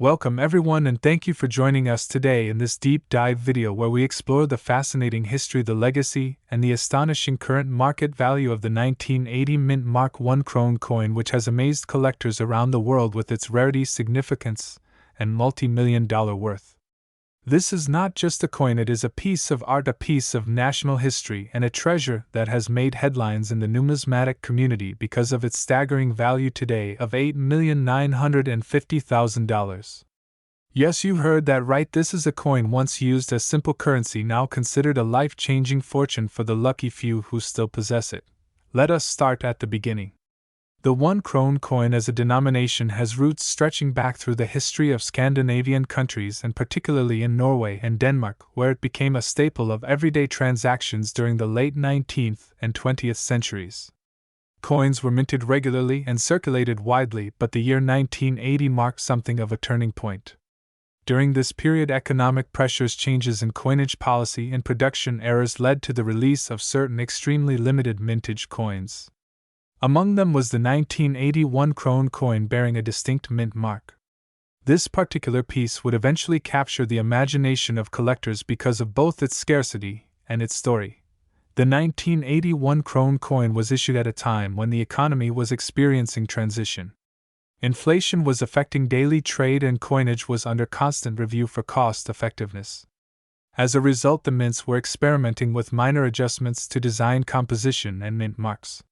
Welcome everyone and thank you for joining us today in this deep dive video where we explore the fascinating history, the legacy, and the astonishing current market value of the 1980 mint Mark I krone coin, which has amazed collectors around the world with its rarity, significance, and multi-million-dollar worth. This is not just a coin, it is a piece of art, a piece of national history, and a treasure that has made headlines in the numismatic community because of its staggering value today of $8,950,000. Yes, you heard that right, this is a coin once used as simple currency, now considered a life-changing fortune for the lucky few who still possess it. Let us start at the beginning. The 1 krone coin as a denomination has roots stretching back through the history of Scandinavian countries and particularly in Norway and Denmark, where it became a staple of everyday transactions during the late 19th and 20th centuries. Coins were minted regularly and circulated widely, but the year 1980 marked something of a turning point. During this period, economic pressures, changes in coinage policy, and production errors led to the release of certain extremely limited mintage coins. Among them was the 1981 krone coin bearing a distinct mint mark. This particular piece would eventually capture the imagination of collectors because of both its scarcity and its story. The 1981 krone coin was issued at a time when the economy was experiencing transition. Inflation was affecting daily trade and coinage was under constant review for cost effectiveness. As a result, the mints were experimenting with minor adjustments to design, composition, and mint marks.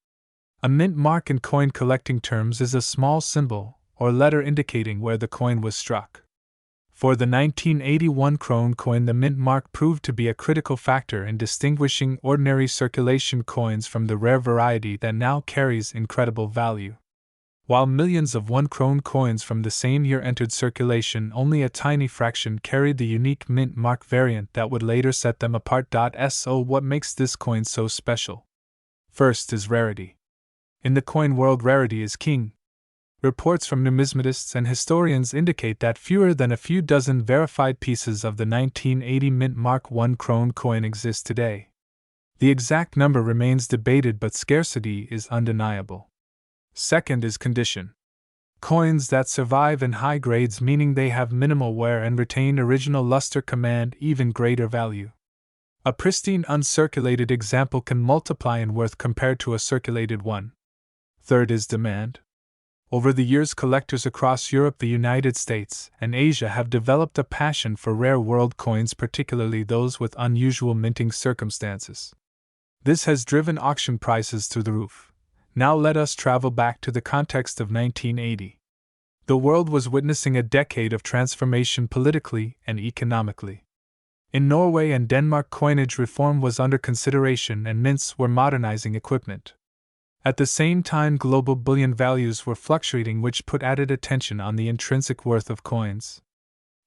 A mint mark in coin collecting terms is a small symbol or letter indicating where the coin was struck. For the 1981 krone coin, the mint mark proved to be a critical factor in distinguishing ordinary circulation coins from the rare variety that now carries incredible value. While millions of 1 krone coins from the same year entered circulation, only a tiny fraction carried the unique mint mark variant that would later set them apart. So what makes this coin so special? First is rarity. In the coin world, rarity is king. Reports from numismatists and historians indicate that fewer than a few dozen verified pieces of the 1980 mint Mark I krone coin exist today. The exact number remains debated, but scarcity is undeniable. Second is condition. Coins that survive in high grades, meaning they have minimal wear and retain original luster, command even greater value. A pristine uncirculated example can multiply in worth compared to a circulated one. Third is demand. Over the years, collectors across Europe, the United States, and Asia have developed a passion for rare world coins, particularly those with unusual minting circumstances. This has driven auction prices through the roof. Now let us travel back to the context of 1980. The world was witnessing a decade of transformation politically and economically. In Norway and Denmark, coinage reform was under consideration and mints were modernizing equipment. At the same time, global bullion values were fluctuating, which put added attention on the intrinsic worth of coins.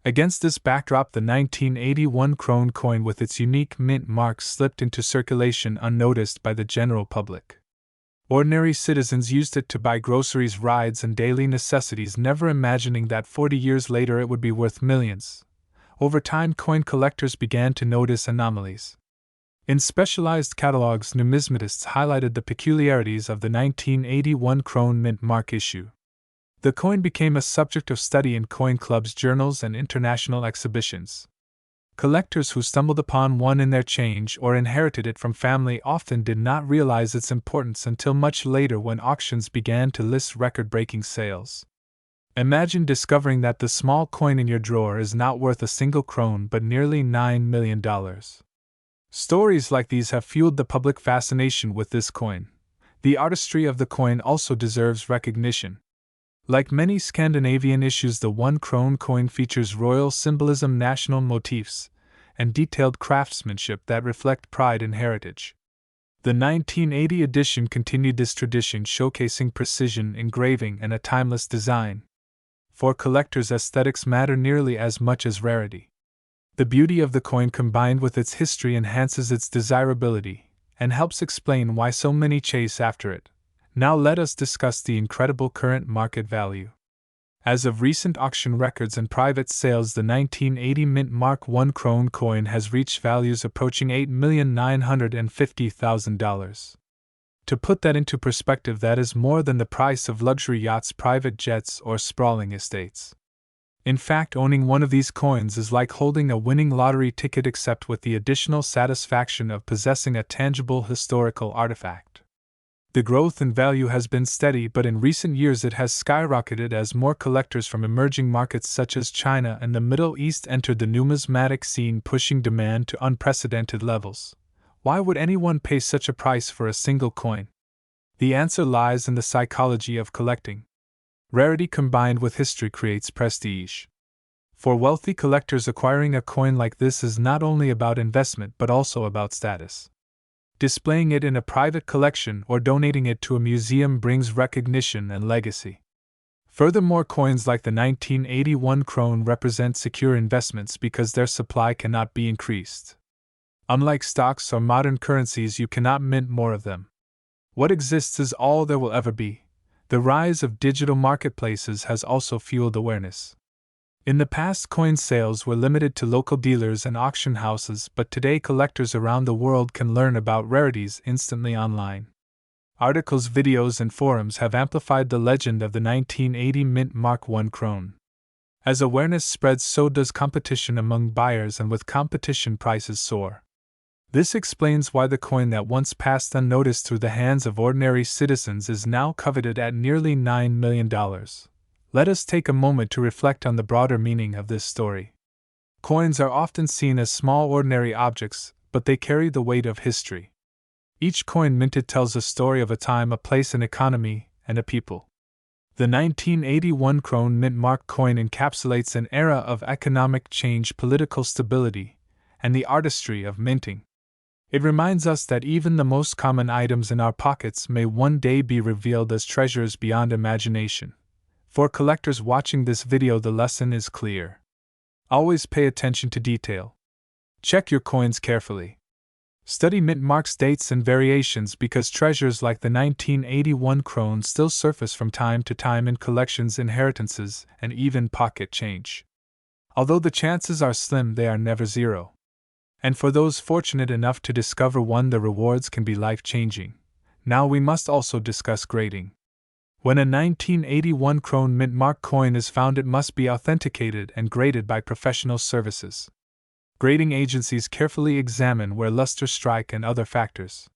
Against this backdrop, the 1981 krone coin with its unique mint mark slipped into circulation unnoticed by the general public. Ordinary citizens used it to buy groceries, rides, and daily necessities, never imagining that 40 years later it would be worth millions. Over time, coin collectors began to notice anomalies. In specialized catalogs, numismatists highlighted the peculiarities of the 1981 krone mint mark issue. The coin became a subject of study in coin clubs, journals, and international exhibitions. Collectors who stumbled upon one in their change or inherited it from family often did not realize its importance until much later, when auctions began to list record-breaking sales. Imagine discovering that the small coin in your drawer is not worth a single krone but nearly $9 million. Stories like these have fueled the public fascination with this coin. The artistry of the coin also deserves recognition. Like many Scandinavian issues, the 1 krone coin features royal symbolism, national motifs, and detailed craftsmanship that reflect pride and heritage. The 1980 edition continued this tradition, showcasing precision, engraving, and a timeless design. For collectors, aesthetics matter nearly as much as rarity. The beauty of the coin combined with its history enhances its desirability and helps explain why so many chase after it. Now let us discuss the incredible current market value. As of recent auction records and private sales, the 1980 mint Mark I krone coin has reached values approaching $8,950,000. To put that into perspective, that is more than the price of luxury yachts, private jets, or sprawling estates. In fact, owning one of these coins is like holding a winning lottery ticket, except with the additional satisfaction of possessing a tangible historical artifact. The growth in value has been steady, but in recent years it has skyrocketed as more collectors from emerging markets such as China and the Middle East entered the numismatic scene, pushing demand to unprecedented levels. Why would anyone pay such a price for a single coin? The answer lies in the psychology of collecting. Rarity combined with history creates prestige. For wealthy collectors, acquiring a coin like this is not only about investment but also about status. Displaying it in a private collection or donating it to a museum brings recognition and legacy. Furthermore, coins like the 1981 krone represent secure investments because their supply cannot be increased. Unlike stocks or modern currencies, you cannot mint more of them. What exists is all there will ever be. The rise of digital marketplaces has also fueled awareness. In the past, coin sales were limited to local dealers and auction houses, but today collectors around the world can learn about rarities instantly online. Articles, videos, and forums have amplified the legend of the 1980 mint Mark I krone. As awareness spreads, so does competition among buyers, and with competition, prices soar. This explains why the coin that once passed unnoticed through the hands of ordinary citizens is now coveted at nearly $9 million. Let us take a moment to reflect on the broader meaning of this story. Coins are often seen as small, ordinary objects, but they carry the weight of history. Each coin minted tells a story of a time, a place, an economy, and a people. The 1981 krone mint mark coin encapsulates an era of economic change, political stability, and the artistry of minting. It reminds us that even the most common items in our pockets may one day be revealed as treasures beyond imagination. For collectors watching this video, the lesson is clear. Always pay attention to detail. Check your coins carefully. Study mint marks, dates, and variations, because treasures like the 1981 krone still surface from time to time in collections, inheritances, and even pocket change. Although the chances are slim, they are never zero. And for those fortunate enough to discover one, the rewards can be life-changing. Now we must also discuss grading. When a 1981 krone mint mark coin is found, it must be authenticated and graded by professional services. Grading agencies carefully examine where luster strike and other factors.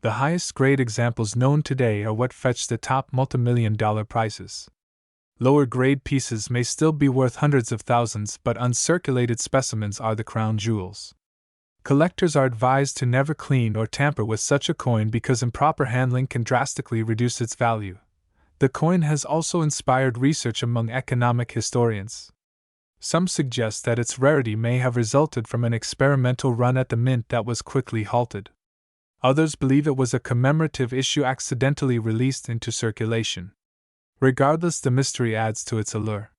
The highest grade examples known today are what fetch the top multimillion-dollar prices. Lower grade pieces may still be worth hundreds of thousands, but uncirculated specimens are the crown jewels. Collectors are advised to never clean or tamper with such a coin because improper handling can drastically reduce its value. The coin has also inspired research among economic historians. Some suggest that its rarity may have resulted from an experimental run at the mint that was quickly halted. Others believe it was a commemorative issue accidentally released into circulation. Regardless, the mystery adds to its allure.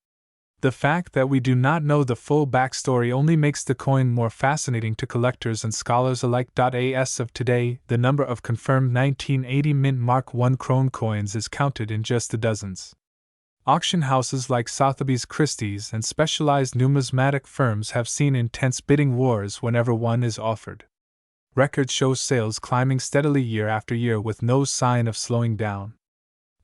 The fact that we do not know the full backstory only makes the coin more fascinating to collectors and scholars alike. As of today, the number of confirmed 1980 mint Mark I krone coins is counted in just the dozens. Auction houses like Sotheby's, Christie's, and specialized numismatic firms have seen intense bidding wars whenever one is offered. Records show sales climbing steadily year after year with no sign of slowing down.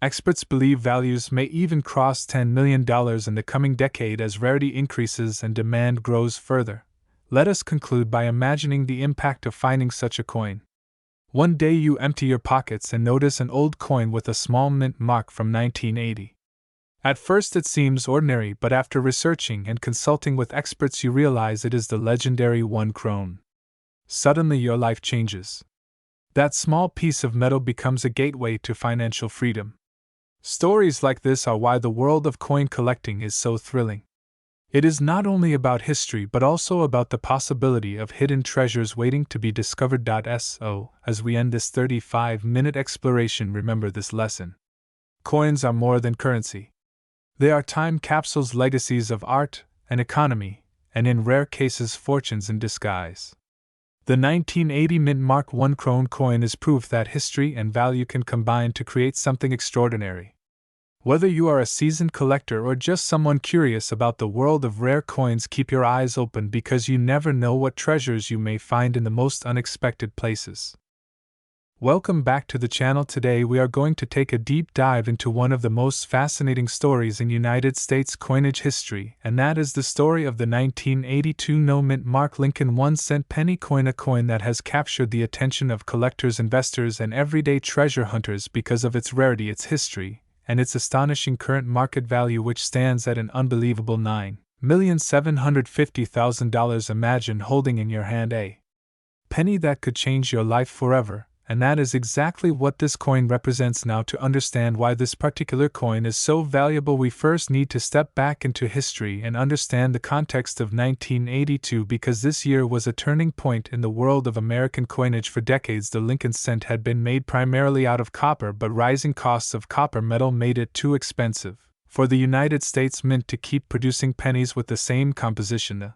Experts believe values may even cross $10 million in the coming decade as rarity increases and demand grows further. Let us conclude by imagining the impact of finding such a coin. One day you empty your pockets and notice an old coin with a small mint mark from 1980. At first it seems ordinary, but after researching and consulting with experts you realize it is the legendary 1 krone. Suddenly your life changes. That small piece of metal becomes a gateway to financial freedom. Stories like this are why the world of coin collecting is so thrilling. It is not only about history but also about the possibility of hidden treasures waiting to be discovered. So, as we end this 35-minute exploration, remember this lesson. Coins are more than currency. They are time capsules, legacies of art and economy, and in rare cases, fortunes in disguise. The 1980 mint Mark I krone coin is proof that history and value can combine to create something extraordinary. Whether you are a seasoned collector or just someone curious about the world of rare coins, keep your eyes open because you never know what treasures you may find in the most unexpected places. Welcome back to the channel. Today we are going to take a deep dive into one of the most fascinating stories in United States coinage history, and that is the story of the 1982 no-mint mark Lincoln 1-cent penny coin, a coin that has captured the attention of collectors, investors, and everyday treasure hunters because of its rarity, its history, and its astonishing current market value, which stands at an unbelievable $9,750,000. Imagine holding in your hand a penny that could change your life forever. And that is exactly what this coin represents. Now, to understand why this particular coin is so valuable, we first need to step back into history and understand the context of 1982, because this year was a turning point in the world of American coinage. For decades, the Lincoln cent had been made primarily out of copper, but rising costs of copper metal made it too expensive for the United States Mint to keep producing pennies with the same composition. The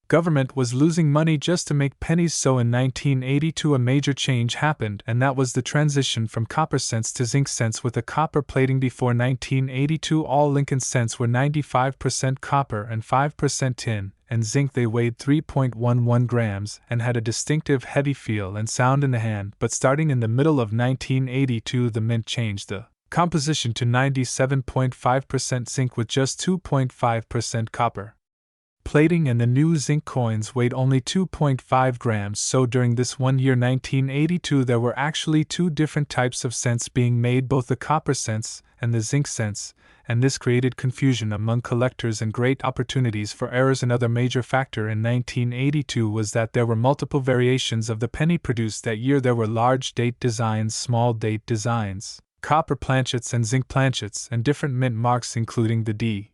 government was losing money just to make pennies, so in 1982 a major change happened, and that was the transition from copper cents to zinc cents with a copper plating. Before 1982, all Lincoln cents were 95% copper and 5% tin, and zinc. They weighed 3.11 grams and had a distinctive heavy feel and sound in the hand, but starting in the middle of 1982 the Mint changed the composition to 97.5% zinc with just 2.5% copper plating, and the new zinc coins weighed only 2.5 grams. So during this 1 year, 1982, there were actually two different types of cents being made, both the copper cents and the zinc cents, and this created confusion among collectors and great opportunities for errors. Another major factor in 1982 was that there were multiple variations of the penny produced that year. There were large date designs, small date designs, copper planchets and zinc planchets, and different mint marks, including the D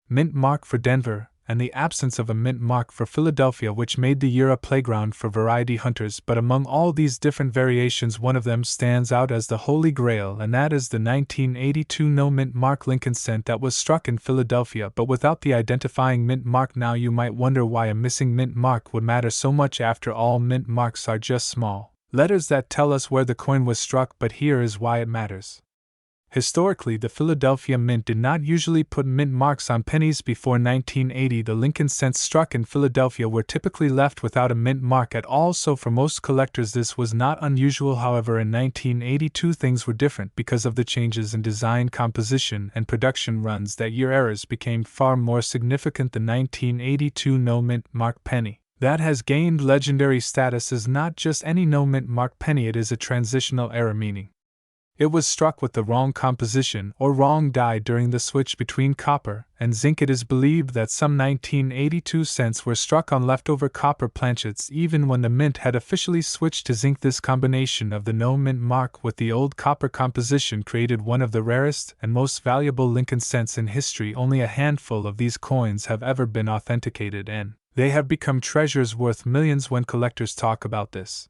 mint mark for Denver and the absence of a mint mark for Philadelphia, which made the year a playground for variety hunters. But among all these different variations, one of them stands out as the Holy Grail, and that is the 1982 no mint mark Lincoln cent that was struck in Philadelphia, but without the identifying mint mark. Now you might wonder why a missing mint mark would matter so much. After all, mint marks are just small letters that tell us where the coin was struck, but here is why it matters. Historically, the Philadelphia Mint did not usually put mint marks on pennies. Before 1980, the Lincoln cents struck in Philadelphia were typically left without a mint mark at all, so for most collectors this was not unusual. However, in 1982 things were different because of the changes in design, composition, and production runs. That year errors became far more significant. The 1982 no mint mark penny that has gained legendary status is not just any no mint mark penny, it is a transitional error, meaning it was struck with the wrong composition or wrong die during the switch between copper and zinc. It is believed that some 1982 cents were struck on leftover copper planchets even when the mint had officially switched to zinc. This combination of the no mint mark with the old copper composition created one of the rarest and most valuable Lincoln cents in history. Only a handful of these coins have ever been authenticated, and they have become treasures worth millions. When collectors talk about this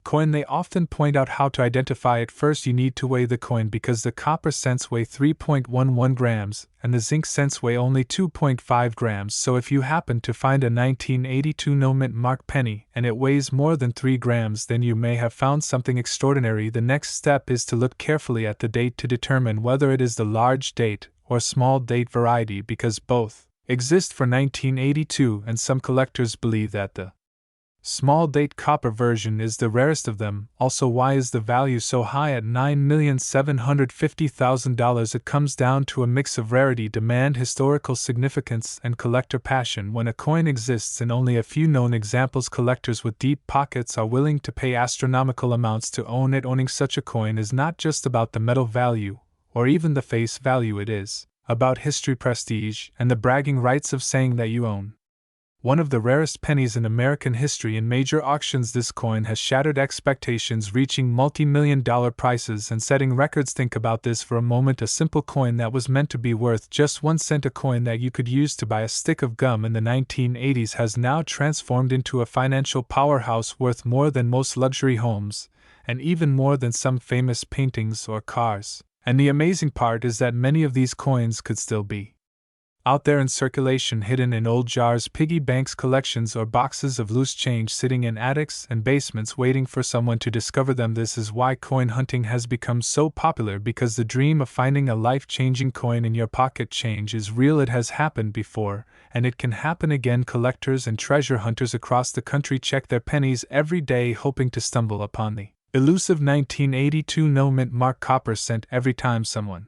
coin, they often point out how to identify it. First, you need to weigh the coin, because the copper cents weigh 3.11 grams and the zinc cents weigh only 2.5 grams. So if you happen to find a 1982 no mint mark penny and it weighs more than 3 grams, then you may have found something extraordinary. The next step is to look carefully at the date to determine whether it is the large date or small date variety, because both exist for 1982, and some collectors believe that the small date copper version is the rarest of them. Also, why is the value so high at $9,750,000? It comes down to a mix of rarity, demand, historical significance, and collector passion. When a coin exists in only a few known examples, collectors with deep pockets are willing to pay astronomical amounts to own it. Owning such a coin is not just about the metal value or even the face value, it is about history, prestige, and the bragging rights of saying that you own one of the rarest pennies in American history. In major auctions, this coin has shattered expectations, reaching multi-million-dollar prices and setting records. Think about this for a moment. A simple coin that was meant to be worth just 1 cent, a coin that you could use to buy a stick of gum in the 1980s, has now transformed into a financial powerhouse worth more than most luxury homes, and even more than some famous paintings or cars. And the amazing part is that many of these coins could still be out there in circulation, hidden in old jars, piggy banks, collections, or boxes of loose change sitting in attics and basements waiting for someone to discover them. This is why coin hunting has become so popular, because the dream of finding a life-changing coin in your pocket change is real. It has happened before, and it can happen again. Collectors and treasure hunters across the country check their pennies every day, hoping to stumble upon the Elusive 1982 no-mint mark copper cent. Every time someone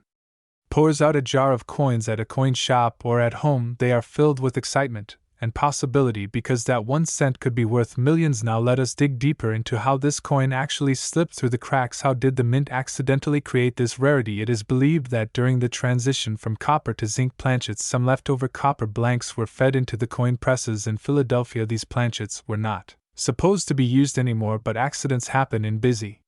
pours out a jar of coins at a coin shop or at home, they are filled with excitement and possibility because that 1 cent could be worth millions. Now let us dig deeper into how this coin actually slipped through the cracks. How did the mint accidentally create this rarity? It is believed that during the transition from copper to zinc planchets, some leftover copper blanks were fed into the coin presses in Philadelphia. These planchets were not supposed to be used anymore, but accidents happen in busy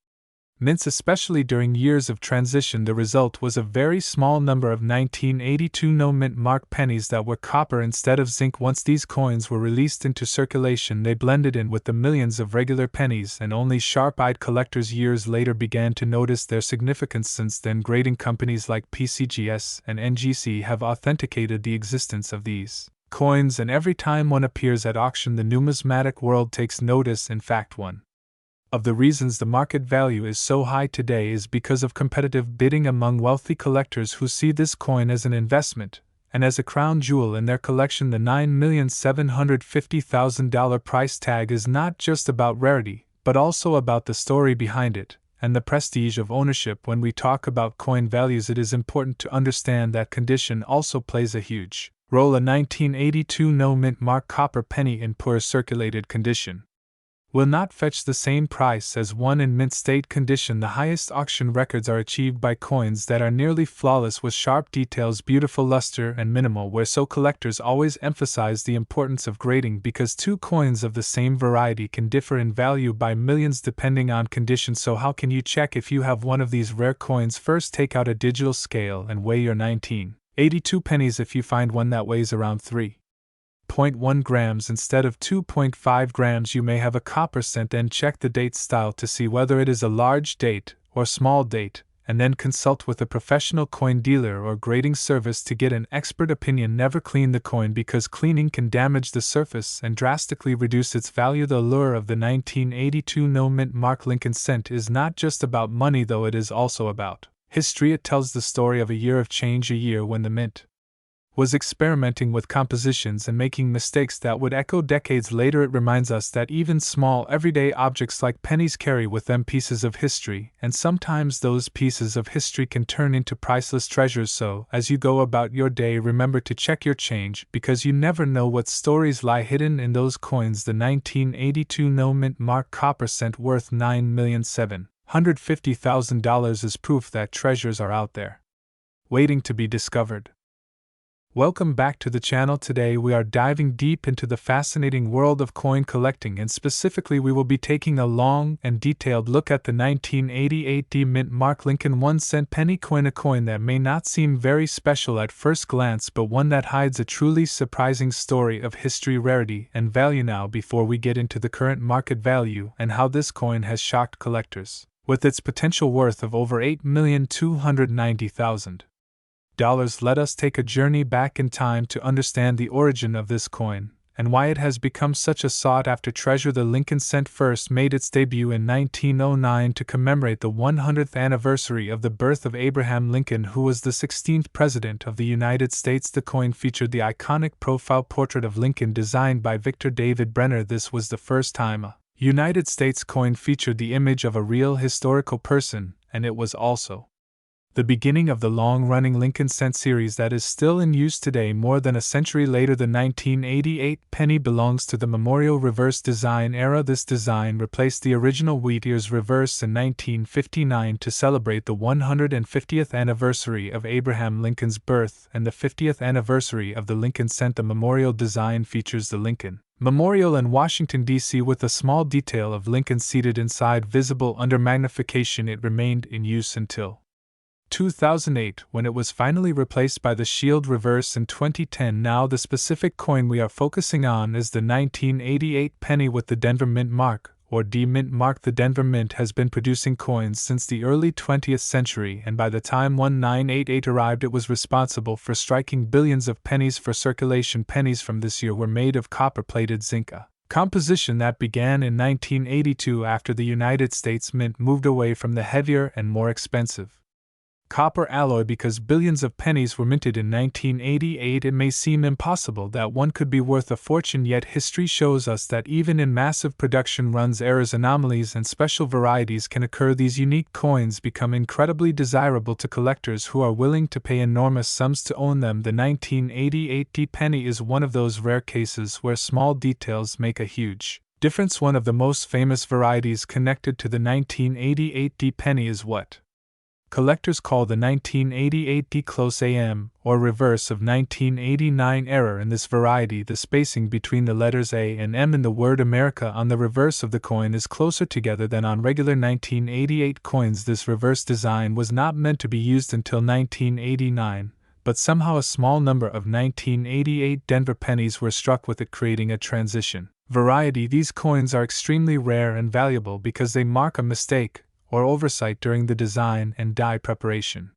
mints, especially during years of transition. The result was a very small number of 1982 no-mint mark pennies that were copper instead of zinc. Once these coins were released into circulation, they blended in with the millions of regular pennies, and only sharp-eyed collectors years later began to notice their significance. Since then, grading companies like PCGS and NGC have authenticated the existence of these coins, and every time one appears at auction, the numismatic world takes notice. In fact, one of the reasons the market value is so high today is because of competitive bidding among wealthy collectors who see this coin as an investment and as a crown jewel in their collection. The $9,750,000 price tag is not just about rarity, but also about the story behind it and the prestige of ownership. When we talk about coin values, it is important to understand that condition also plays a huge role. A 1982 no-mint mark copper penny in poor circulated condition will not fetch the same price as one in mint state condition. The highest auction records are achieved by coins that are nearly flawless with sharp details, beautiful luster, and minimal wear. So collectors always emphasize the importance of grading because two coins of the same variety can differ in value by millions depending on condition. So how can you check if you have one of these rare coins? First, take out a digital scale and weigh your 1982 pennies. If you find one that weighs around 3.1 grams instead of 2.5 grams, you may have a copper cent. Then check the date style to see whether it is a large date or small date, and then consult with a professional coin dealer or grading service to get an expert opinion. Never clean the coin because cleaning can damage the surface and drastically reduce its value. The allure of the 1982 no-mint mark Lincoln cent is not just about money, though it is also about history. It tells the story of a year of change, a year when the mint was experimenting with compositions and making mistakes that would echo decades later. It reminds us that even small, everyday objects like pennies carry with them pieces of history, and sometimes those pieces of history can turn into priceless treasures. So, as you go about your day, remember to check your change, because you never know what stories lie hidden in those coins. The 1982 no-mint mark copper cent, worth $9,750,000, is proof that treasures are out there, waiting to be discovered. Welcome back to the channel. Today we are diving deep into the fascinating world of coin collecting, and specifically we will be taking a long and detailed look at the 1988 D-Mint mark Lincoln 1-cent penny coin, a coin that may not seem very special at first glance, but one that hides a truly surprising story of history, rarity, and value. Now, before we get into the current market value and how this coin has shocked collectors, with its potential worth of over $8,290,000, let us take a journey back in time to understand the origin of this coin and why it has become such a sought-after treasure. The Lincoln cent first made its debut in 1909 to commemorate the 100th anniversary of the birth of Abraham Lincoln, who was the 16th President of the United States. The coin featured the iconic profile portrait of Lincoln designed by Victor David Brenner. This was the first time a United States coin featured the image of a real historical person, and it was also the beginning of the long-running Lincoln cent series that is still in use today. More than a century later, the 1988 penny belongs to the memorial reverse design era. This design replaced the original wheat ears reverse in 1959 to celebrate the 150th anniversary of Abraham Lincoln's birth and the 50th anniversary of the Lincoln cent. The memorial design features the Lincoln Memorial in Washington, D.C., with a small detail of Lincoln seated inside visible under magnification. It remained in use until 2008, when it was finally replaced by the shield reverse in 2010. Now, the specific coin we are focusing on is the 1988 penny with the Denver Mint mark, or D-Mint mark. The Denver Mint has been producing coins since the early 20th century, and by the time 1988 arrived, it was responsible for striking billions of pennies for circulation. Pennies from this year were made of copper-plated zinc, a composition that began in 1982 after the United States Mint moved away from the heavier and more expensive Copper alloy. Because billions of pennies were minted in 1988, it may seem impossible that one could be worth a fortune, yet history shows us that even in massive production runs, errors, anomalies, and special varieties can occur. These unique coins become incredibly desirable to collectors who are willing to pay enormous sums to own them. The 1988 D penny is one of those rare cases where small details make a huge difference. One of the most famous varieties connected to the 1988 D penny is what collectors call the 1988 D close AM, or reverse of 1989 error. In this variety, the spacing between the letters A and M in the word America on the reverse of the coin is closer together than on regular 1988 coins. This reverse design was not meant to be used until 1989, but somehow a small number of 1988 Denver pennies were struck with it, creating a transition variety. These coins are extremely rare and valuable because they mark a mistake or oversight during the design and die preparation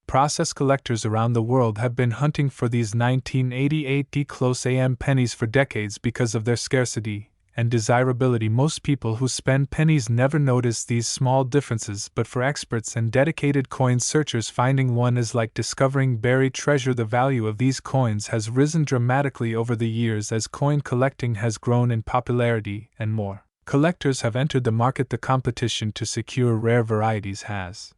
process. Collectors around the world have been hunting for these 1988 D close AM pennies for decades because of their scarcity and desirability. Most people who spend pennies never notice these small differences, but for experts and dedicated coin searchers, finding one is like discovering buried treasure. The value of these coins has risen dramatically over the years as coin collecting has grown in popularity, and more collectors have entered the market. The competition to secure rare varieties has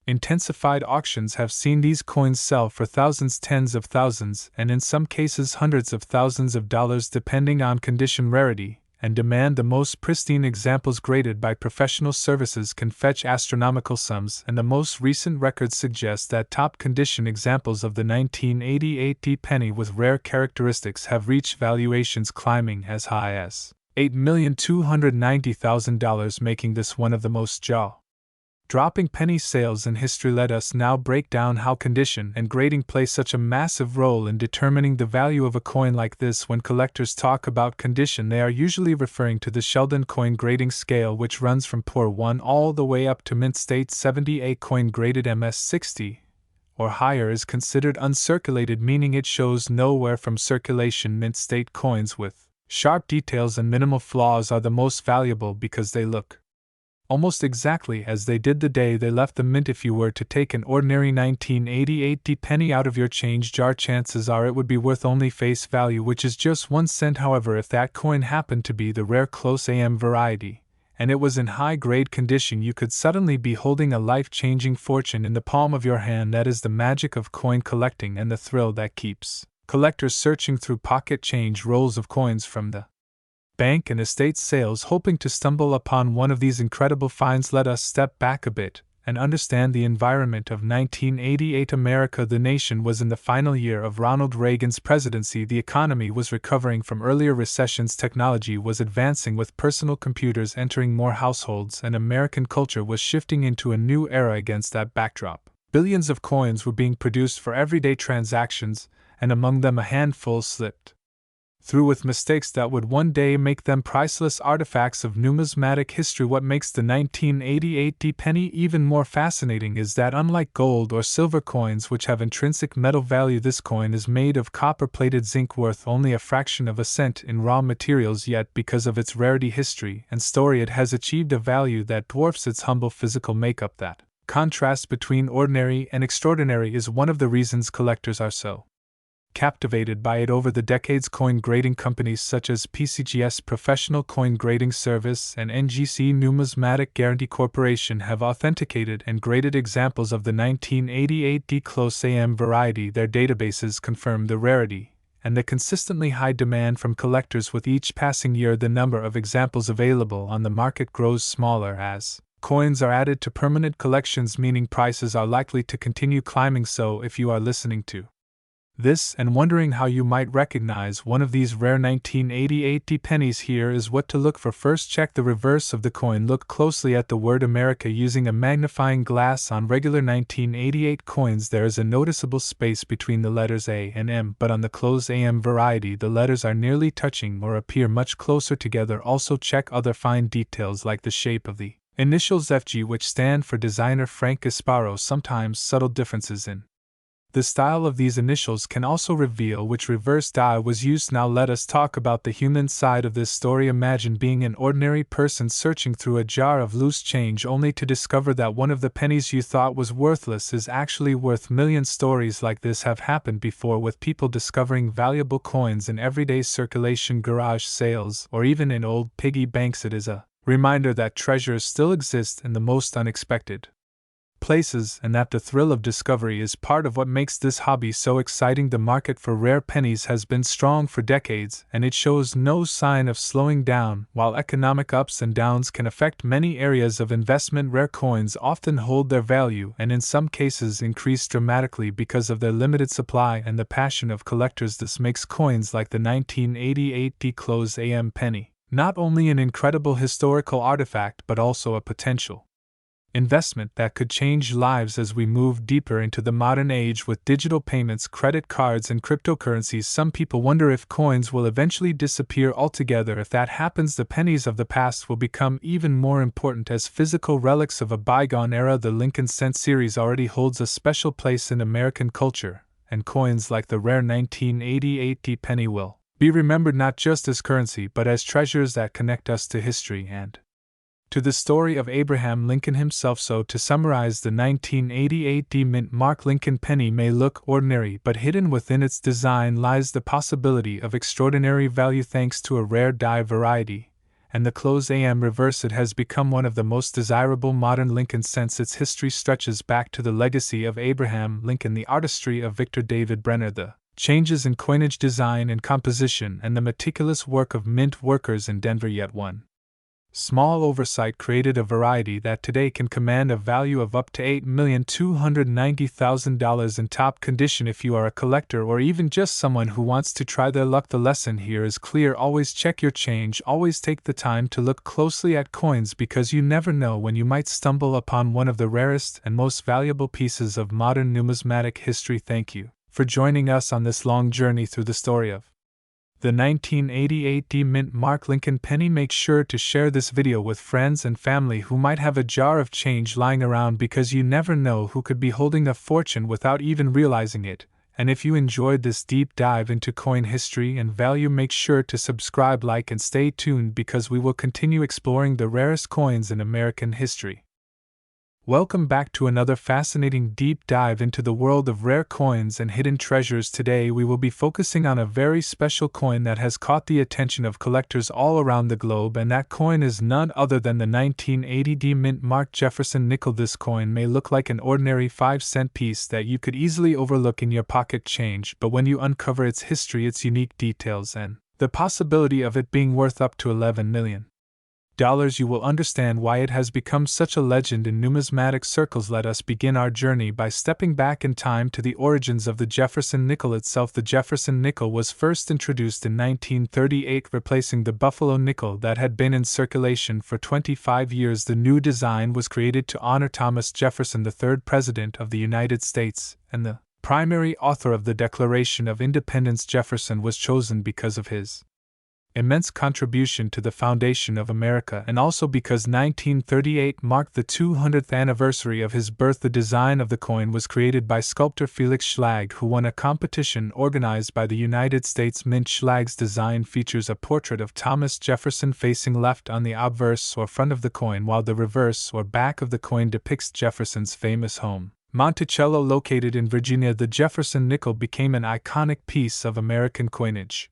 intensified. Auctions have seen these coins sell for thousands, tens of thousands, and in some cases hundreds of thousands of dollars, depending on condition, rarity, and demand. The most pristine examples, graded by professional services, can fetch astronomical sums, and the most recent records suggest that top condition examples of the 1988 D penny with rare characteristics have reached valuations climbing as high as $8,290,000, making this one of the most jaw-dropping penny sales in history. Let us now break down how condition and grading play such a massive role in determining the value of a coin like this. When collectors talk about condition, they are usually referring to the Sheldon coin grading scale, which runs from poor 1 all the way up to mint state 70. A coin graded MS 60 or higher is considered uncirculated, meaning it shows nowhere from circulation. Mint state coins with sharp details and minimal flaws are the most valuable because they look almost exactly as they did the day they left the mint. If you were to take an ordinary 1988 D penny out of your change jar, chances are it would be worth only face value, which is just 1 cent. However, if that coin happened to be the rare close AM variety, and it was in high-grade condition, you could suddenly be holding a life-changing fortune in the palm of your hand. That is the magic of coin collecting and the thrill that keeps collectors searching through pocket change rolls of coins from the bank and estate sales, hoping to stumble upon one of these incredible finds. Let us step back a bit and understand the environment of 1988 America. The nation was in the final year of Ronald Reagan's presidency. The economy was recovering from earlier recessions. Technology was advancing, with personal computers entering more households, and American culture was shifting into a new era. Against that backdrop, billions of coins were being produced for everyday transactions, and among them a handful slipped through with mistakes that would one day make them priceless artifacts of numismatic history. What makes the 1988 D penny even more fascinating is that, unlike gold or silver coins, which have intrinsic metal value, this coin is made of copper-plated zinc, worth only a fraction of a cent in raw materials. Yet, because of its rarity, history, and story, it has achieved a value that dwarfs its humble physical makeup. That contrast between ordinary and extraordinary is one of the reasons collectors are so captivated by it. Over the decades, coin grading companies such as PCGS Professional Coin Grading Service and NGC Numismatic Guarantee Corporation have authenticated and graded examples of the 1988 D close AM variety. Their databases confirm the rarity and the consistently high demand from collectors. With each passing year, the number of examples available on the market grows smaller as coins are added to permanent collections, meaning prices are likely to continue climbing. So, if you are listening to this and wondering how you might recognize one of these rare 1988 D pennies, here is what to look for. First, check the reverse of the coin. Look closely at the word America using a magnifying glass. On regular 1988 coins, there is a noticeable space between the letters A and M, but on the close AM variety, the letters are nearly touching or appear much closer together. Also, check other fine details like the shape of the initials FG, which stand for designer Frank Gasparo. Sometimes subtle differences in The style of these initials can also reveal which reverse die was used. Now let us talk about the human side of this story. Imagine being an ordinary person searching through a jar of loose change only to discover that one of the pennies you thought was worthless is actually worth millions. Stories like this have happened before, with people discovering valuable coins in everyday circulation, garage sales, or even in old piggy banks. It is a reminder that treasures still exist in the most unexpected places, and that the thrill of discovery is part of what makes this hobby so exciting. The market for rare pennies has been strong for decades, and it shows no sign of slowing down. While economic ups and downs can affect many areas of investment, rare coins often hold their value and in some cases increase dramatically because of their limited supply and the passion of collectors. This makes coins like the 1988 D-Close AM penny not only an incredible historical artifact but also a potential investment that could change lives. As we move deeper into the modern age with digital payments, credit cards, and cryptocurrencies, some people wonder if coins will eventually disappear altogether. If that happens, the pennies of the past will become even more important as physical relics of a bygone era. The Lincoln Cent series already holds a special place in American culture, and coins like the rare 1988 D penny will be remembered not just as currency but as treasures that connect us to history and to the story of Abraham Lincoln himself. So, to summarize, the 1988 D Mint Mark Lincoln penny may look ordinary, but hidden within its design lies the possibility of extraordinary value thanks to a rare die variety, and the Close AM reverse. It has become one of the most desirable modern Lincoln cents. Its history stretches back to the legacy of Abraham Lincoln, the artistry of Victor David Brenner, the changes in coinage design and composition, and the meticulous work of mint workers in Denver. Yet one small oversight created a variety that today can command a value of up to $8,290,000 in top condition. If you are a collector or even just someone who wants to try their luck, the lesson here is clear. Always check your change, always take the time to look closely at coins, because you never know when you might stumble upon one of the rarest and most valuable pieces of modern numismatic history. Thank you for joining us on this long journey through the story of the 1988 D Mint Mark Lincoln penny. Make sure to share this video with friends and family who might have a jar of change lying around, because you never know who could be holding a fortune without even realizing it. And if you enjoyed this deep dive into coin history and value, make sure to subscribe, like, and stay tuned, because we will continue exploring the rarest coins in American history. Welcome back to another fascinating deep dive into the world of rare coins and hidden treasures. Today we will be focusing on a very special coin that has caught the attention of collectors all around the globe, and that coin is none other than the 1980 D Mint Mark Jefferson nickel. This coin may look like an ordinary 5-cent piece that you could easily overlook in your pocket change, but when you uncover its history, its unique details, and the possibility of it being worth up to $11 million, you will understand why it has become such a legend in numismatic circles. Let us begin our journey by stepping back in time to the origins of the Jefferson nickel itself. The Jefferson nickel was first introduced in 1938, replacing the Buffalo nickel that had been in circulation for 25 years. The new design was created to honor Thomas Jefferson, the third President of the United States, and the primary author of the Declaration of Independence. Jefferson was chosen because of his immense contribution to the foundation of America, and also because 1938 marked the 200th anniversary of his birth. The design of the coin was created by sculptor Felix Schlag, who won a competition organized by the United States Mint. Schlag's design features a portrait of Thomas Jefferson facing left on the obverse or front of the coin, while the reverse or back of the coin depicts Jefferson's famous home, Monticello, located in Virginia. The Jefferson nickel became an iconic piece of American coinage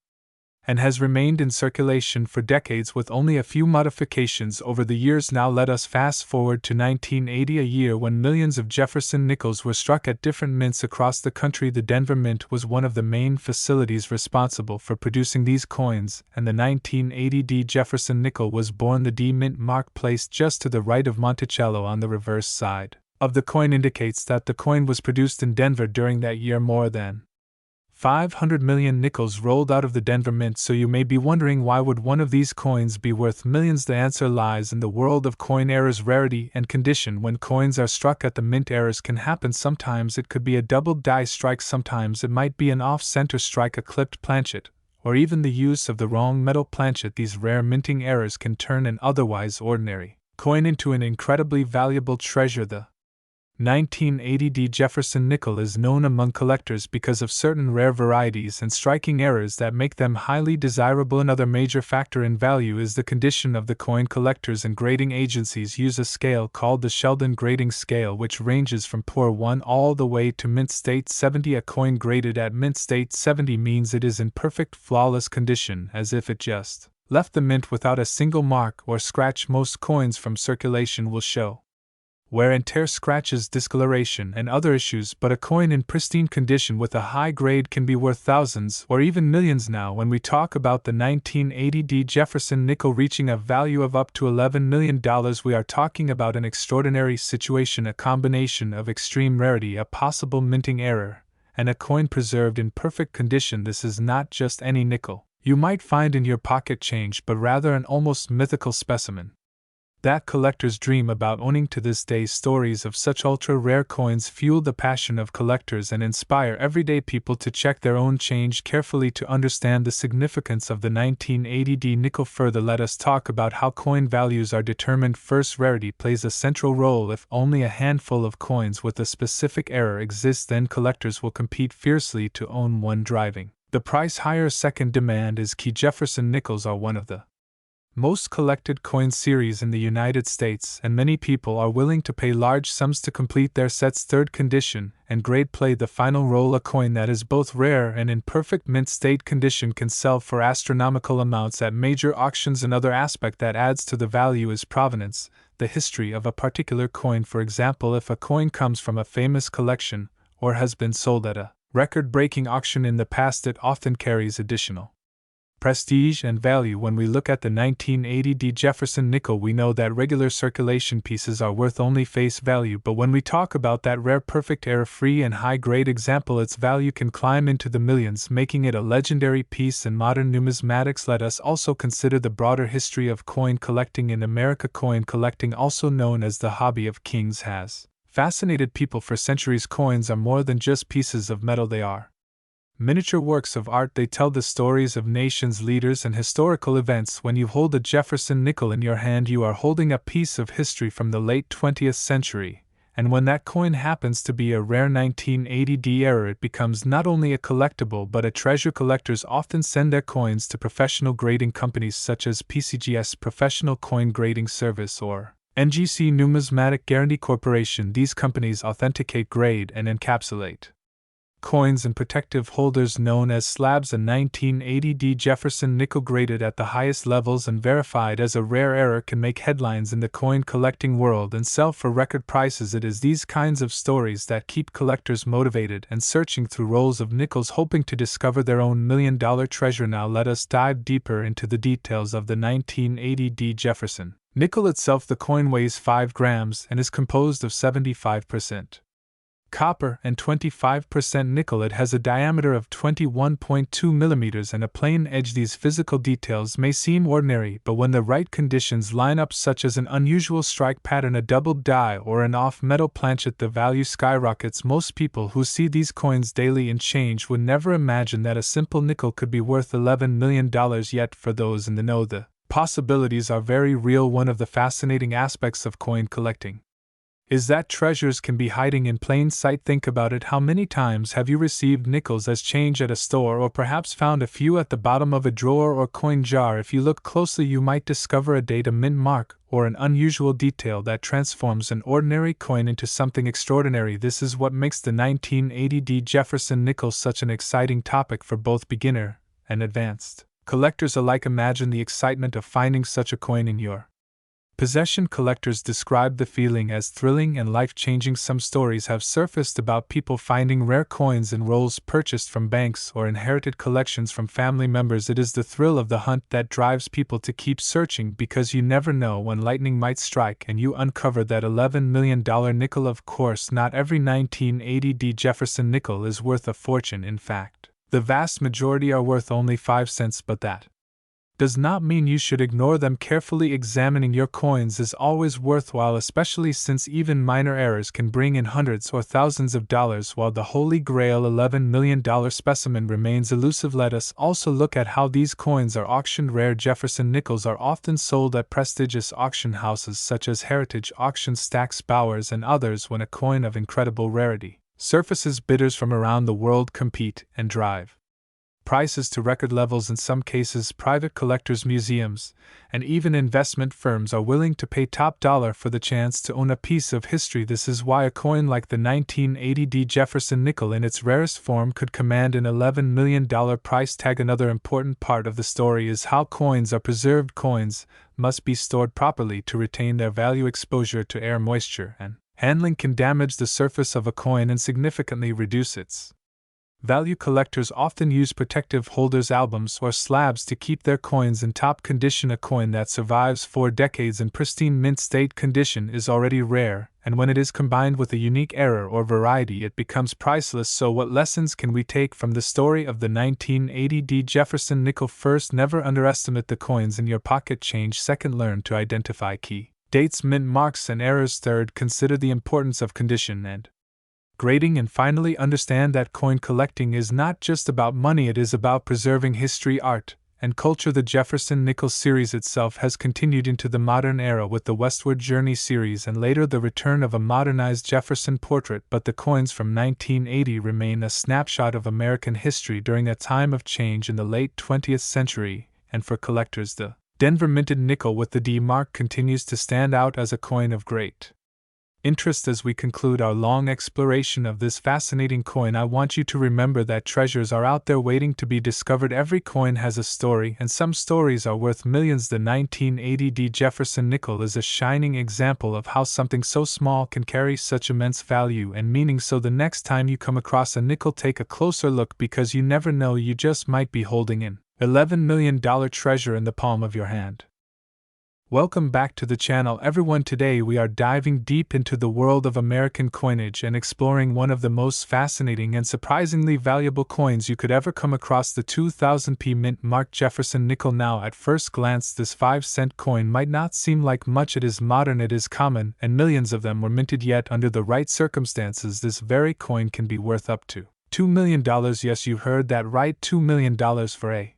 and has remained in circulation for decades with only a few modifications over the years. Now let us fast forward to 1980, a year when millions of Jefferson nickels were struck at different mints across the country. The Denver Mint was one of the main facilities responsible for producing these coins, and the 1980 D Jefferson nickel was born. The D Mint mark placed just to the right of Monticello on the reverse side of the coin indicates that the coin was produced in Denver during that year. More than 500 million nickels rolled out of the Denver Mint. So you may be wondering, why would one of these coins be worth millions? The answer lies in the world of coin errors, rarity, and condition. When coins are struck at the mint, errors can happen. Sometimes it could be a double die strike, sometimes it might be an off-center strike, a clipped planchet, or even the use of the wrong metal planchet. These rare minting errors can turn an otherwise ordinary coin into an incredibly valuable treasure. The 1980D Jefferson nickel is known among collectors because of certain rare varieties and striking errors that make them highly desirable. Another major factor in value is the condition of the coin. Collectors and grading agencies use a scale called the Sheldon grading scale, which ranges from poor 1 all the way to mint state 70. A coin graded at mint state 70 means it is in perfect, flawless condition, as if it just left the mint without a single mark or scratch. Most coins from circulation will show wear and tear, scratches, discoloration, and other issues, but a coin in pristine condition with a high grade can be worth thousands or even millions. Now, when we talk about the 1980D Jefferson nickel reaching a value of up to $11 million, we are talking about an extraordinary situation, a combination of extreme rarity, a possible minting error, and a coin preserved in perfect condition. This is not just any nickel you might find in your pocket change, but rather an almost mythical specimen that collectors dream about owning. To this day, stories of such ultra-rare coins fuel the passion of collectors and inspire everyday people to check their own change carefully to understand the significance of the 1980D nickel. Further, let us talk about how coin values are determined. First, rarity plays a central role. If only a handful of coins with a specific error exists, then collectors will compete fiercely to own one, driving the price higher. Second, demand is key. Jefferson nickels are one of the most collected coin series in the United States, and many people are willing to pay large sums to complete their sets. Third, condition and grade play the final role. A coin that is both rare and in perfect mint state condition can sell for astronomical amounts at major auctions. Another aspect that adds to the value is provenance, the history of a particular coin. For example, if a coin comes from a famous collection or has been sold at a record-breaking auction in the past, it often carries additional prestige and value. When we look at the 1980D Jefferson nickel, we know that regular circulation pieces are worth only face value, but when we talk about that rare, perfect, error-free, and high-grade example, its value can climb into the millions, making it a legendary piece in modern numismatics. Let us also consider the broader history of coin collecting in America. Coin collecting, also known as the hobby of kings, has fascinated people for centuries. Coins are more than just pieces of metal, they are miniature works of art. They tell the stories of nations, leaders, and historical events. When you hold a Jefferson nickel in your hand, you are holding a piece of history from the late 20th century, and when that coin happens to be a rare 1980D error, it becomes not only a collectible but a treasure. Collectors often send their coins to professional grading companies such as PCGS, Professional Coin Grading Service, or NGC, Numismatic Guarantee Corporation. These companies authenticate, grade, and encapsulate coins and protective holders known as slabs. A 1980D Jefferson nickel graded at the highest levels and verified as a rare error can make headlines in the coin collecting world and sell for record prices. It is these kinds of stories that keep collectors motivated and searching through rolls of nickels, hoping to discover their own million-dollar treasure. Now let us dive deeper into the details of the 1980D Jefferson nickel itself. The coin weighs 5 grams and is composed of 75% copper and 25% nickel. It has a diameter of 21.2 millimeters and a plain edge. These physical details may seem ordinary, but when the right conditions line up, such as an unusual strike pattern, a doubled die, or an off-metal planchet, the value skyrockets. Most people who see these coins daily in change would never imagine that a simple nickel could be worth $11 million, yet for those in the know, the possibilities are very real. One of the fascinating aspects of coin collecting is that treasures can be hiding in plain sight. Think about it. How many times have you received nickels as change at a store, or perhaps found a few at the bottom of a drawer or coin jar? If you look closely, you might discover a date, a mint mark, or an unusual detail that transforms an ordinary coin into something extraordinary. This is what makes the 1980D Jefferson nickel such an exciting topic for both beginner and advanced collectors alike. Imagine the excitement of finding such a coin in your possession. Collectors describe the feeling as thrilling and life-changing. Some stories have surfaced about people finding rare coins in rolls purchased from banks or inherited collections from family members. It is the thrill of the hunt that drives people to keep searching, because you never know when lightning might strike and you uncover that $11 million nickel. Of course, not every 1980D Jefferson nickel is worth a fortune. In fact, the vast majority are worth only 5 cents, but that does not mean you should ignore them. Carefully examining your coins is always worthwhile, especially since even minor errors can bring in hundreds or thousands of dollars, while the Holy Grail $11 million specimen remains elusive. Let us also look at how these coins are auctioned. Rare Jefferson nickels are often sold at prestigious auction houses such as Heritage Auction, Stack's, Bowers, and others. When a coin of incredible rarity surfaces, bidders from around the world compete and drive prices to record levels. In some cases, private collectors, museums, and even investment firms are willing to pay top dollar for the chance to own a piece of history. This is why a coin like the 1980 Jefferson nickel in its rarest form could command an $11 million price tag. Another important part of the story is how coins are preserved. Coins must be stored properly to retain their value. Exposure to air, moisture, and handling can damage the surface of a coin and significantly reduce its value. Collectors often use protective holders, albums, or slabs to keep their coins in top condition. A coin that survives 4 decades in pristine mint state condition is already rare, and when it is combined with a unique error or variety, it becomes priceless. So what lessons can we take from the story of the 1980 Jefferson nickel? First, never underestimate the coins in your pocket change. Second, learn to identify key dates, mint marks, and errors. Third, consider the importance of condition and grading. And finally, understand that coin collecting is not just about money, it is about preserving history, art, and culture. The Jefferson nickel series itself has continued into the modern era with the Westward Journey series and later the return of a modernized Jefferson portrait, but the coins from 1980 remain a snapshot of American history during a time of change in the late 20th century, and for collectors, the Denver minted nickel with the D mark continues to stand out as a coin of great interest. As we conclude our long exploration of this fascinating coin, I want you to remember that treasures are out there waiting to be discovered. Every coin has a story, and some stories are worth millions. The 1980 Jefferson nickel is a shining example of how something so small can carry such immense value and meaning. So the next time you come across a nickel, take a closer look, because you never know, you just might be holding an $11 million treasure in the palm of your hand. Welcome back to the channel, everyone. Today we are diving deep into the world of American coinage and exploring one of the most fascinating and surprisingly valuable coins you could ever come across, the 2000p mint mark Jefferson nickel. Now, at first glance, this 5-cent coin might not seem like much. It is modern, it is common, and millions of them were minted. Yet under the right circumstances, this very coin can be worth up to $2 million. Yes, you heard that right, $2 million for a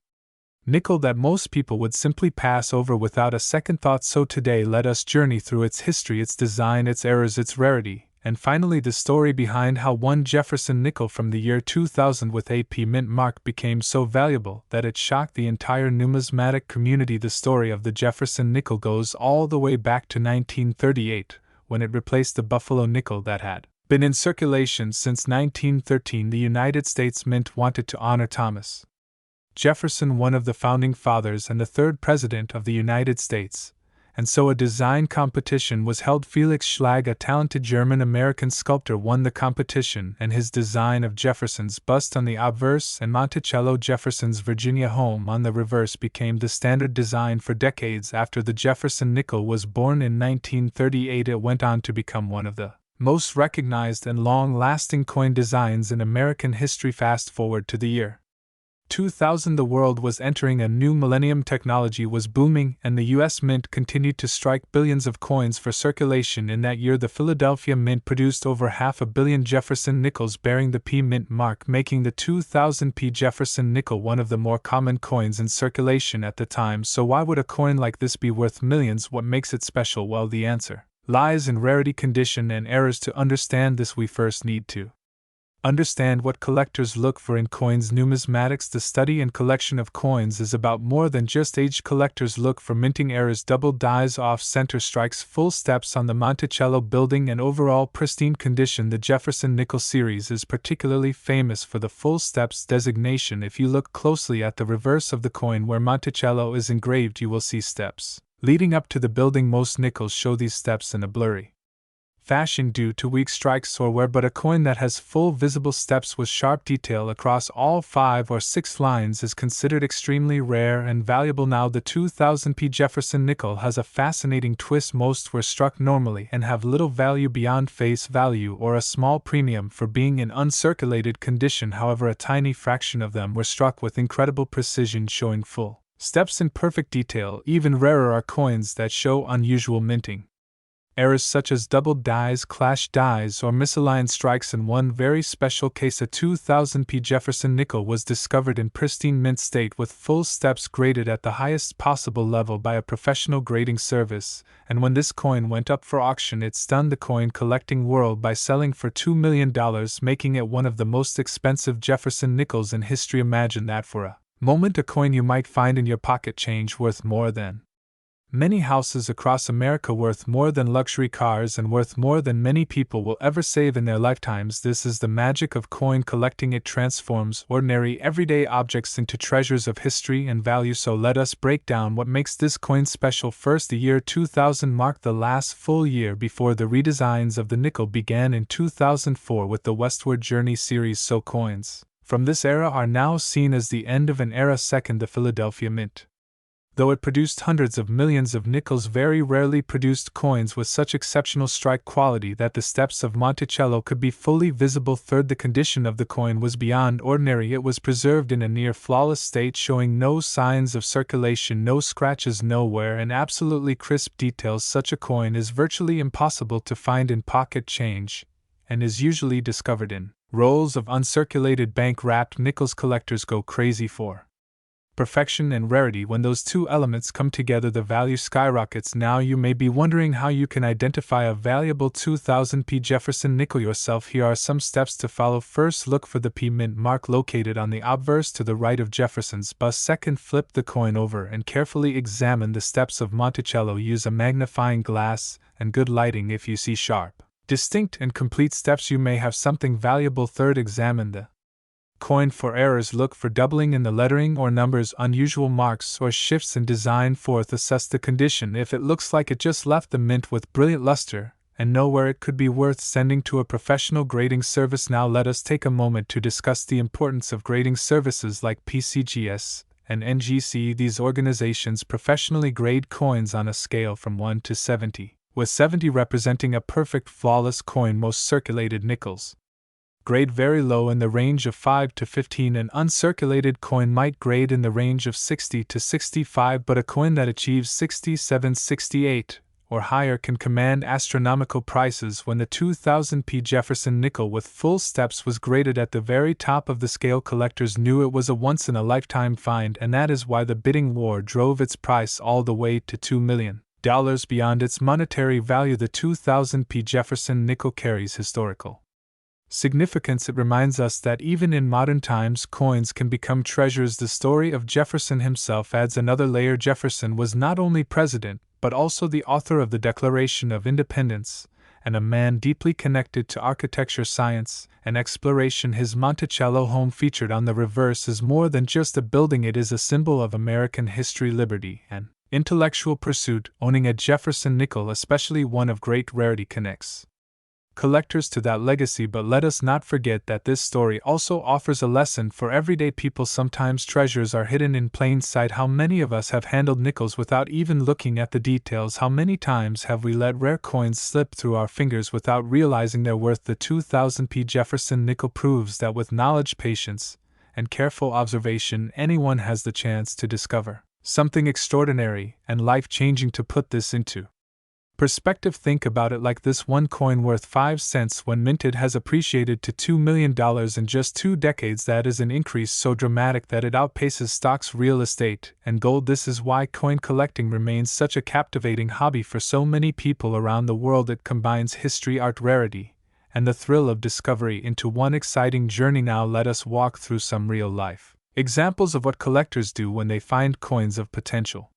nickel that most people would simply pass over without a second thought. So today, let us journey through its history, its design, its errors, its rarity, and finally the story behind how one Jefferson nickel from the year 2000 with a P mint mark became so valuable that it shocked the entire numismatic community. The story of the Jefferson nickel goes all the way back to 1938, when it replaced the Buffalo nickel that had been in circulation since 1913. The United States Mint wanted to honor Thomas Jefferson, one of the founding fathers and the third president of the United States, and so a design competition was held. Felix Schlag, a talented German-American sculptor, won the competition, and his design of Jefferson's bust on the obverse and Monticello Jefferson's Virginia home on the reverse became the standard design for decades. After the Jefferson nickel was born in 1938, it went on to become one of the most recognized and long-lasting coin designs in American history. Fast forward to the year 2000, the world was entering a new millennium. Technology was booming, and the U.S. Mint continued to strike billions of coins for circulation. In that year, the Philadelphia Mint produced over 500 million Jefferson nickels bearing the P mint mark, making the 2000p Jefferson nickel one of the more common coins in circulation at the time. So why would a coin like this be worth millions? What makes it special? Well, the answer lies in rarity, condition, and errors. To understand this, we first need to understand what collectors look for in coins. Numismatics, the study and collection of coins, is about more than just age. Collectors look for minting errors, double dies, off-center strikes, full steps on the Monticello building, and overall pristine condition. The Jefferson nickel series is particularly famous for the full steps designation. If you look closely at the reverse of the coin where Monticello is engraved, you will see steps leading up to the building. Most nickels show these steps in a blurry fashion due to weak strikes or wear, but a coin that has full visible steps with sharp detail across all 5 or 6 lines is considered extremely rare and valuable. Now, the 2000p Jefferson nickel has a fascinating twist. Most were struck normally and have little value beyond face value or a small premium for being in uncirculated condition. However, a tiny fraction of them were struck with incredible precision, showing full Steps in perfect detail. Even rarer are coins that show unusual minting. Errors such as doubled dies, clash dies, or misaligned strikes. In one very special case, a 2000p Jefferson nickel was discovered in pristine mint state with full steps graded at the highest possible level by a professional grading service, and when this coin went up for auction, it stunned the coin collecting world by selling for $2 million, making it one of the most expensive Jefferson nickels in history. Imagine that for a moment, a coin you might find in your pocket change worth more than many houses across America, worth more than luxury cars, and worth more than many people will ever save in their lifetimes. This is the magic of coin collecting. It transforms ordinary, everyday objects into treasures of history and value. So let us break down what makes this coin special. First, the year 2000 marked the last full year before the redesigns of the nickel began in 2004 with the Westward Journey series. So coins from this era are now seen as the end of an era. Second, the Philadelphia Mint. Though it produced hundreds of millions of nickels, very rarely produced coins with such exceptional strike quality that the steps of Monticello could be fully visible. Third, the condition of the coin was beyond ordinary. It was preserved in a near flawless state, showing no signs of circulation, no scratches, no wear, and absolutely crisp details. Such a coin is virtually impossible to find in pocket change, and is usually discovered in rolls of uncirculated bank-wrapped nickels. Collectors go crazy for perfection and rarity. When those two elements come together, the value skyrockets. Now you may be wondering how you can identify a valuable 2000p Jefferson nickel yourself. Here are some steps to follow. First, look for the P mint mark located on the obverse to the right of Jefferson's bust. Second, flip the coin over and carefully examine the steps of Monticello. Use a magnifying glass and good lighting. If you see sharp, distinct, and complete steps, you may have something valuable. Third, examine the coin for errors. Look for doubling in the lettering or numbers, unusual marks, or shifts in design. Fourth, assess the condition. If it looks like it just left the mint with brilliant luster and nowhere, it could be worth sending to a professional grading service. Now let us take a moment to discuss the importance of grading services like PCGS and NGC. These organizations professionally grade coins on a scale from 1 to 70, with 70 representing a perfect, flawless coin. Most circulated nickels grade very low in the range of 5 to 15. An uncirculated coin might grade in the range of 60 to 65, but a coin that achieves 67, 68, or higher can command astronomical prices. When the 2000p Jefferson nickel with full steps was graded at the very top of the scale, collectors knew it was a once-in-a-lifetime find, and that is why the bidding war drove its price all the way to $2 million. Beyond its monetary value, the 2000p Jefferson nickel carries historical significance. It reminds us that even in modern times, coins can become treasures. The story of Jefferson himself adds another layer. Jefferson was not only president, but also the author of the Declaration of Independence, and a man deeply connected to architecture, science, and exploration. His Monticello home, featured on the reverse, is more than just a building. It is a symbol of American history, liberty, and intellectual pursuit. Owning a Jefferson nickel, especially one of great rarity, connects collectors to that legacy. But let us not forget that this story also offers a lesson for everyday people. Sometimes treasures are hidden in plain sight. How many of us have handled nickels without even looking at the details? How many times have we let rare coins slip through our fingers without realizing their worth? The 2000p Jefferson nickel proves that with knowledge, patience, and careful observation, anyone has the chance to discover something extraordinary and life-changing. To put this into perspective, think about it like this: one coin worth 5 cents when minted has appreciated to $2 million in just 2 decades. That is an increase so dramatic that it outpaces stocks, real estate, and gold. This is why coin collecting remains such a captivating hobby for so many people around the world. It combines history, art, rarity, and the thrill of discovery into one exciting journey. Now let us walk through some real-life examples of what collectors do when they find coins of potential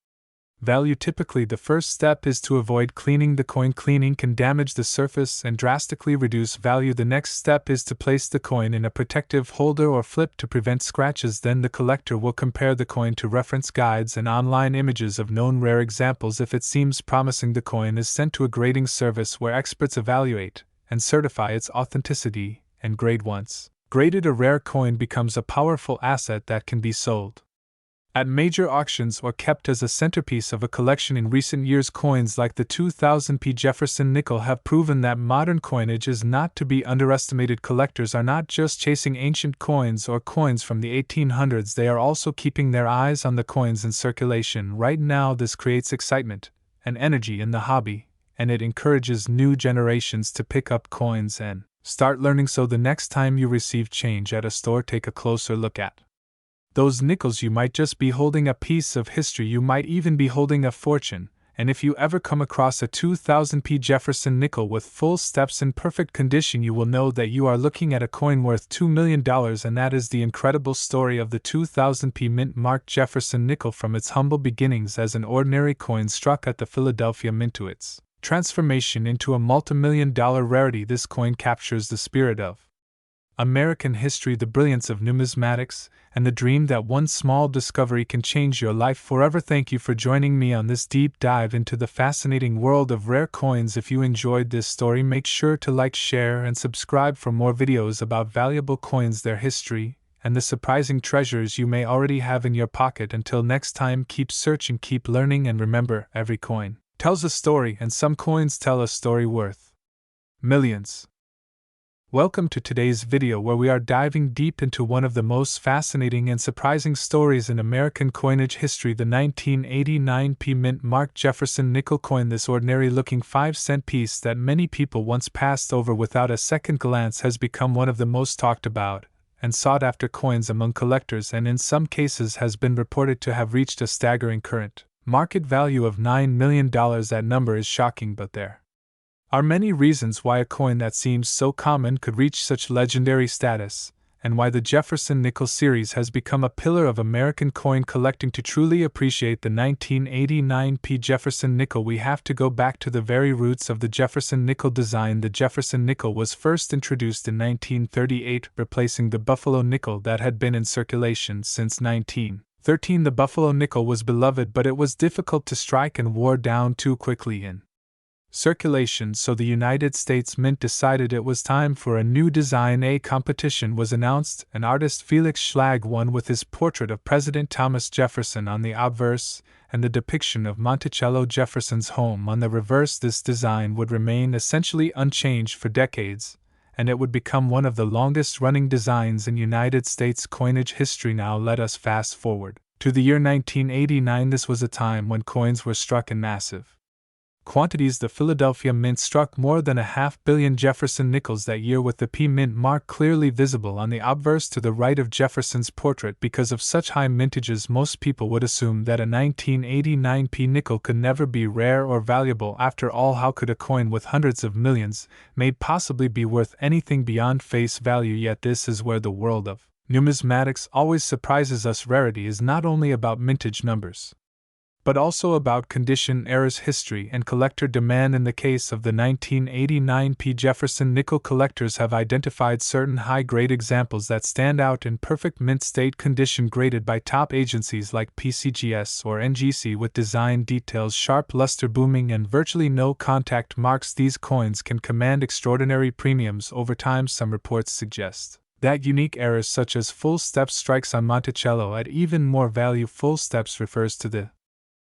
value. Typically, the first step is to avoid cleaning the coin. Cleaning can damage the surface and drastically reduce value. The next step is to place the coin in a protective holder or flip to prevent scratches. Then the collector will compare the coin to reference guides and online images of known rare examples. If it seems promising, the coin is sent to a grading service where experts evaluate and certify its authenticity and grade. Once graded, a rare coin becomes a powerful asset that can be sold at major auctions or kept as a centerpiece of a collection in recent years. Coins like the 2000p Jefferson nickel have proven that modern coinage is not to be underestimated. Collectors are not just chasing ancient coins or coins from the 1800s, they are also keeping their eyes on the coins in circulation right now. This creates excitement and energy in the hobby, and it encourages new generations to pick up coins and start learning. So the next time you receive change at a store, take a closer look at those nickels. You might just be holding a piece of history, you might even be holding a fortune. And if you ever come across a 2000p Jefferson nickel with full steps in perfect condition, you will know that you are looking at a coin worth $2 million. And that is the incredible story of the 2000p mint-marked Jefferson nickel, from its humble beginnings as an ordinary coin struck at the Philadelphia Mint to its transformation into a multi-million-dollar rarity. This coin captures the spirit of American history, the brilliance of numismatics, and the dream that one small discovery can change your life forever. Thank you for joining me on this deep dive into the fascinating world of rare coins. If you enjoyed this story, make sure to like, share, and subscribe for more videos about valuable coins, their history, and the surprising treasures you may already have in your pocket. Until next time, keep searching, keep learning, and remember, every coin tells a story, and some coins tell a story worth millions. Welcome to today's video, where we are diving deep into one of the most fascinating and surprising stories in American coinage history, the 1989p mint-marked Jefferson nickel coin. This ordinary-looking 5-cent piece that many people once passed over without a second glance has become one of the most talked about and sought-after coins among collectors, and in some cases has been reported to have reached a staggering current market value of $9 million. That number is shocking, but there are many reasons why a coin that seems so common could reach such legendary status, and why the Jefferson nickel series has become a pillar of American coin collecting. To truly appreciate the 1989p Jefferson nickel, we have to go back to the very roots of the Jefferson nickel design. The Jefferson nickel was first introduced in 1938, replacing the Buffalo nickel that had been in circulation since 1913. The Buffalo nickel was beloved, but it was difficult to strike and wore down too quickly in circulation, so the United States Mint decided it was time for a new design. A competition was announced, and artist Felix Schlag won with his portrait of President Thomas Jefferson on the obverse and the depiction of Monticello Jefferson's home on the reverse. This design would remain essentially unchanged for decades, and it would become one of the longest-running designs in United States coinage history. Now let us fast forward to the year 1989. This was a time when coins were struck in massive quantities. The Philadelphia Mint struck more than 500 million Jefferson nickels that year, with the P mint mark clearly visible on the obverse to the right of Jefferson's portrait. Because of such high mintages, most people would assume that a 1989p nickel could never be rare or valuable. After all, how could a coin with hundreds of millions made possibly be worth anything beyond face value? Yet this is where the world of numismatics always surprises us. Rarity is not only about mintage numbers, but also about condition, errors, history, and collector demand. In the case of the 1989p Jefferson nickel, collectors have identified certain high-grade examples that stand out in perfect mint state condition, graded by top agencies like PCGS or NGC, with design details, sharp luster, booming, and virtually no contact marks. These coins can command extraordinary premiums over time. Some reports suggest that unique errors such as full steps strikes on Monticello add even more value. Full steps refers to the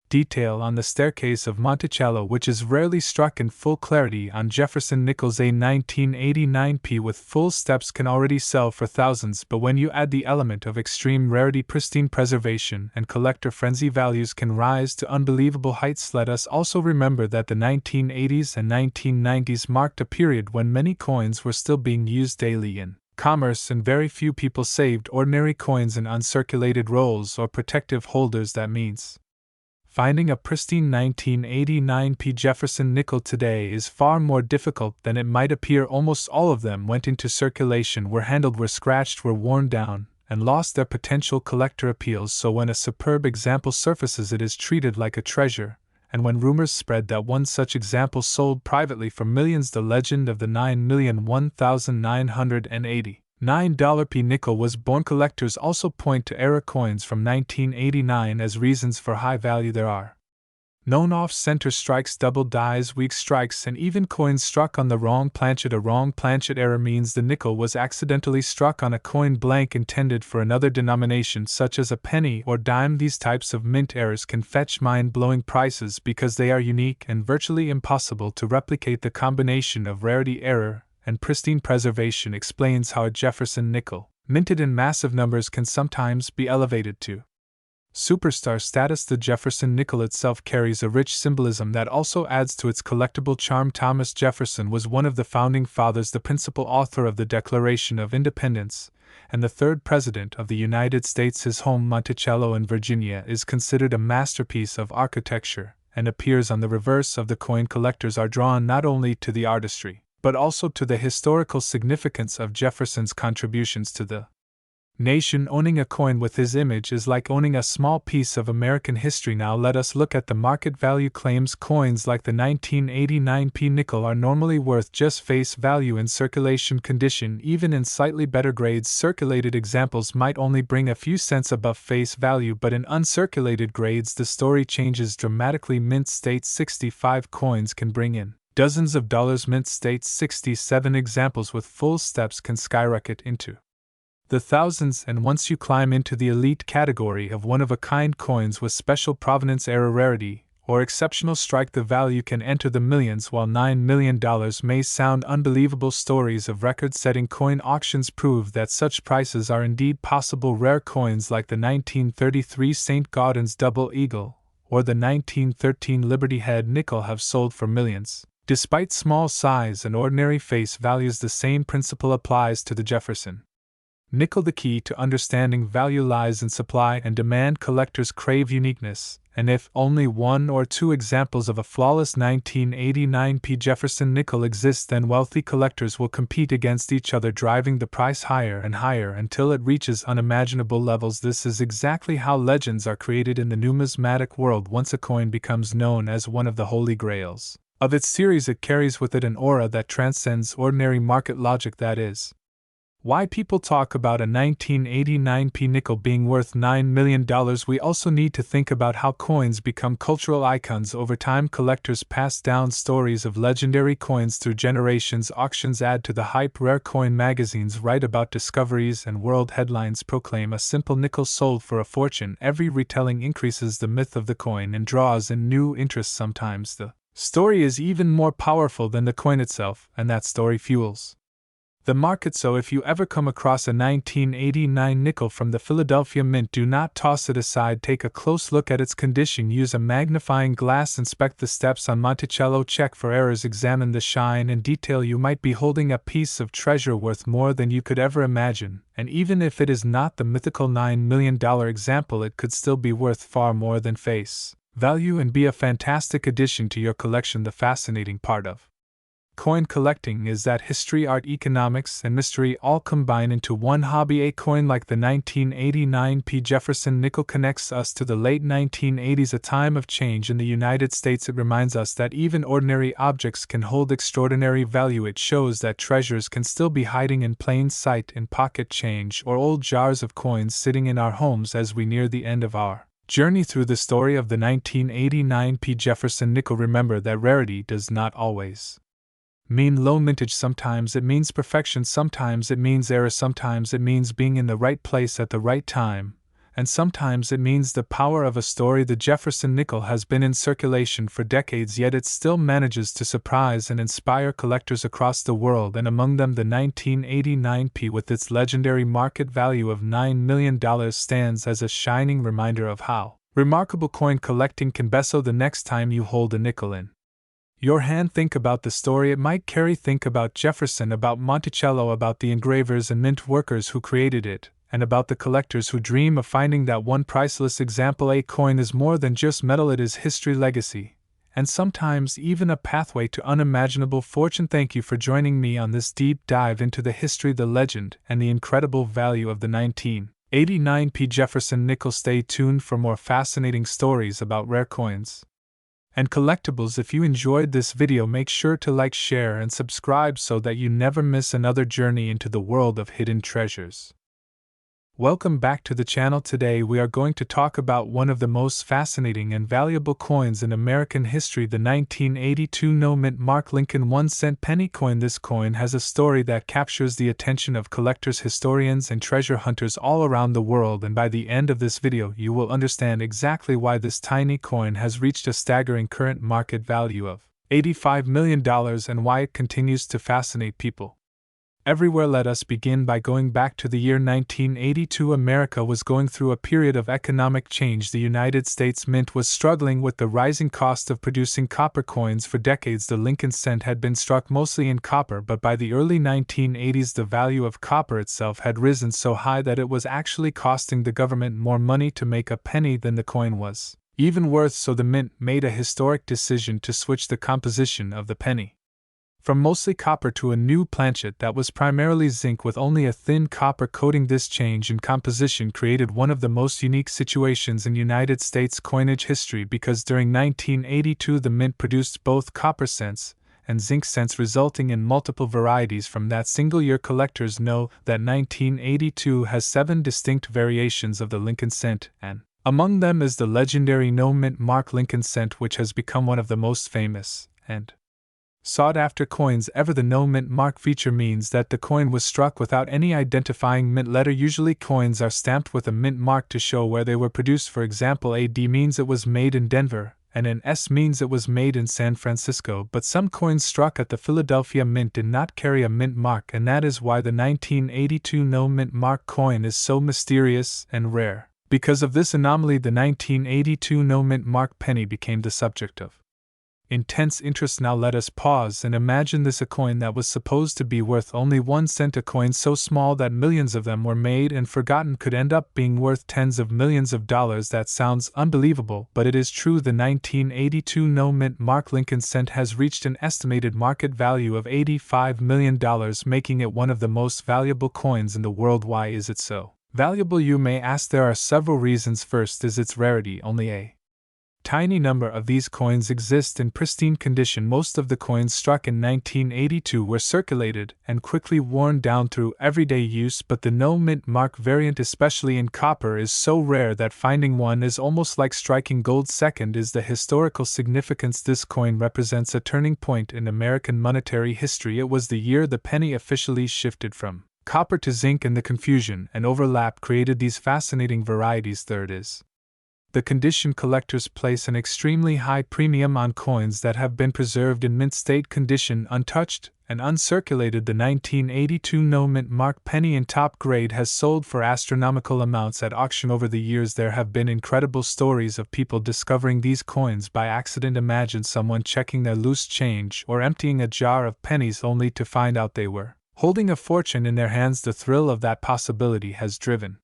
detail on the staircase of Monticello, which is rarely struck in full clarity on Jefferson nickels. A 1989p with full steps can already sell for thousands, but when you add the element of extreme rarity, pristine preservation, and collector frenzy, values can rise to unbelievable heights. Let us also remember that the 1980s and 1990s marked a period when many coins were still being used daily in commerce, and very few people saved ordinary coins in uncirculated rolls or protective holders. That means finding a pristine 1989p Jefferson nickel today is far more difficult than it might appear. Almost all of them went into circulation, were handled, were scratched, were worn down, and lost their potential collector appeals. So when a superb example surfaces, it is treated like a treasure, and when rumors spread that one such example sold privately for millions, the legend of the $9,001,989p nickel was born. Collectors also point to era coins from 1989 as reasons for high value. There are Known off-center strikes, double dies, weak strikes, and even coins struck on the wrong planchet. A wrong planchet error means the nickel was accidentally struck on a coin blank intended for another denomination, such as a penny or dime. These types of mint errors can fetch mind-blowing prices because they are unique and virtually impossible to replicate. The combination of rarity, error, and pristine preservation explains how a Jefferson nickel, minted in massive numbers, can sometimes be elevated to superstar status. The Jefferson nickel itself carries a rich symbolism that also adds to its collectible charm. Thomas Jefferson was one of the founding fathers, the principal author of the Declaration of Independence, and the third President of the United States. His home, Monticello in Virginia, is considered a masterpiece of architecture and appears on the reverse of the coin. Collectors are drawn not only to the artistry, but also to the historical significance of Jefferson's contributions to the nation. Owning a coin with his image is like owning a small piece of American history. Now let us look at the market value claims. Coins like the 1989p nickel are normally worth just face value in circulation condition. Even in slightly better grades, circulated examples might only bring a few cents above face value, but in uncirculated grades the story changes dramatically. Mint state 65 coins can bring in dozens of dollars. Mint state 67 examples with full steps can skyrocket into the thousands, and once you climb into the elite category of one-of-a-kind coins with special provenance, error, rarity, or exceptional strike, the value can enter the millions. While $9 million may sound unbelievable, stories of record-setting coin auctions prove that such prices are indeed possible. Rare coins like the 1933 St. Gaudens Double Eagle or the 1913 Liberty Head nickel have sold for millions. Despite small size and ordinary face values, the same principle applies to the Jefferson nickel. The key to understanding value lies in supply and demand. Collectors crave uniqueness, and if only one or two examples of a flawless 1989p Jefferson nickel exist, then wealthy collectors will compete against each other, driving the price higher and higher until it reaches unimaginable levels. This is exactly how legends are created in the numismatic world. Once a coin becomes known as one of the holy grails of its series, it carries with it an aura that transcends ordinary market logic. That is why people talk about a 1989p nickel being worth $9 million. We also need to think about how coins become cultural icons over time. Collectors pass down stories of legendary coins through generations. Auctions add to the hype. Rare coin magazines write about discoveries, and world headlines proclaim a simple nickel sold for a fortune. Every retelling increases the myth of the coin and draws in new interest. Sometimes the story is even more powerful than the coin itself, and that story fuels the market. So if you ever come across a 1989 nickel from the Philadelphia Mint, do not toss it aside. Take a close look at its condition. Use a magnifying glass. Inspect the steps on Monticello. Check for errors. Examine the shine and detail. You might be holding a piece of treasure worth more than you could ever imagine, and even if it is not the mythical $9 million example, it could still be worth far more than face value and be a fantastic addition to your collection. The fascinating part of coin collecting is that history, art, economics, and mystery all combine into one hobby. A coin like the 1989p Jefferson nickel connects us to the late 1980s, a time of change in the United States. It reminds us that even ordinary objects can hold extraordinary value. It shows that treasures can still be hiding in plain sight in pocket change or old jars of coins sitting in our homes. As we near the end of our journey through the story of the 1989p Jefferson nickel, remember that rarity does not always mean low mintage. Sometimes it means perfection, sometimes it means error, sometimes it means being in the right place at the right time, and sometimes it means the power of a story. The Jefferson nickel has been in circulation for decades, yet it still manages to surprise and inspire collectors across the world, and among them the 1989p with its legendary market value of $9 million stands as a shining reminder of how remarkable coin collecting can be. So the next time you hold a nickel in your hand, think about the story it might carry. Think about Jefferson, about Monticello, about the engravers and mint workers who created it, and about the collectors who dream of finding that one priceless example. A coin is more than just metal, it is history, legacy, and sometimes even a pathway to unimaginable fortune. Thank you for joining me on this deep dive into the history, the legend, and the incredible value of the 1989p Jefferson nickel. Stay tuned for more fascinating stories about rare coins and collectibles. If you enjoyed this video, make sure to like, share, and subscribe so that you never miss another journey into the world of hidden treasures. Welcome back to the channel. Today we are going to talk about one of the most fascinating and valuable coins in American history, the 1982 no-mint mark Lincoln 1-cent penny coin. This coin has a story that captures the attention of collectors, historians, and treasure hunters all around the world, and by the end of this video you will understand exactly why this tiny coin has reached a staggering current market value of $85 million and why it continues to fascinate people everywhere. Let us begin by going back to the year 1982. America was going through a period of economic change. The United States Mint was struggling with the rising cost of producing copper coins. For decades, the Lincoln cent had been struck mostly in copper, but by the early 1980s, the value of copper itself had risen so high that it was actually costing the government more money to make a penny than the coin was even worth. So the Mint made a historic decision to switch the composition of the penny from mostly copper to a new planchet that was primarily zinc with only a thin copper coating. This change in composition created one of the most unique situations in United States coinage history, because during 1982 the Mint produced both copper cents and zinc cents, resulting in multiple varieties from that single year. Collectors know that 1982 has 7 distinct variations of the Lincoln cent, and among them is the legendary no-mint mark Lincoln cent, which has become one of the most famous and sought-after coins ever. The no-mint mark feature means that the coin was struck without any identifying mint letter. Usually coins are stamped with a mint mark to show where they were produced. For example, a D means it was made in Denver, and an S means it was made in San Francisco. But some coins struck at the Philadelphia Mint did not carry a mint mark, and that is why the 1982 no-mint mark coin is so mysterious and rare. Because of this anomaly, the 1982 no-mint mark penny became the subject of intense interest. Now let us pause and imagine this: a coin that was supposed to be worth only 1 cent, a coin so small that millions of them were made and forgotten, could end up being worth tens of millions of dollars. That sounds unbelievable, but it is true. The 1982 no-mint mark Lincoln cent has reached an estimated market value of $85 million, making it one of the most valuable coins in the world. Why is it so valuable, you may ask? There are several reasons. First is its rarity. Only a tiny number of these coins exist in pristine condition. Most of the coins struck in 1982 were circulated and quickly worn down through everyday use, but the no-mint mark variant, especially in copper, is so rare that finding one is almost like striking gold. Second is the historical significance. This coin represents a turning point in American monetary history. It was the year the penny officially shifted from copper to zinc, and the confusion and overlap created these fascinating varieties. Third is the condition. Collectors place an extremely high premium on coins that have been preserved in mint state condition, untouched and uncirculated. The 1982 no-mint mark penny in top grade has sold for astronomical amounts at auction. Over the years there have been incredible stories of people discovering these coins by accident. Imagine someone checking their loose change or emptying a jar of pennies only to find out they were holding a fortune in their hands. The thrill of that possibility has driven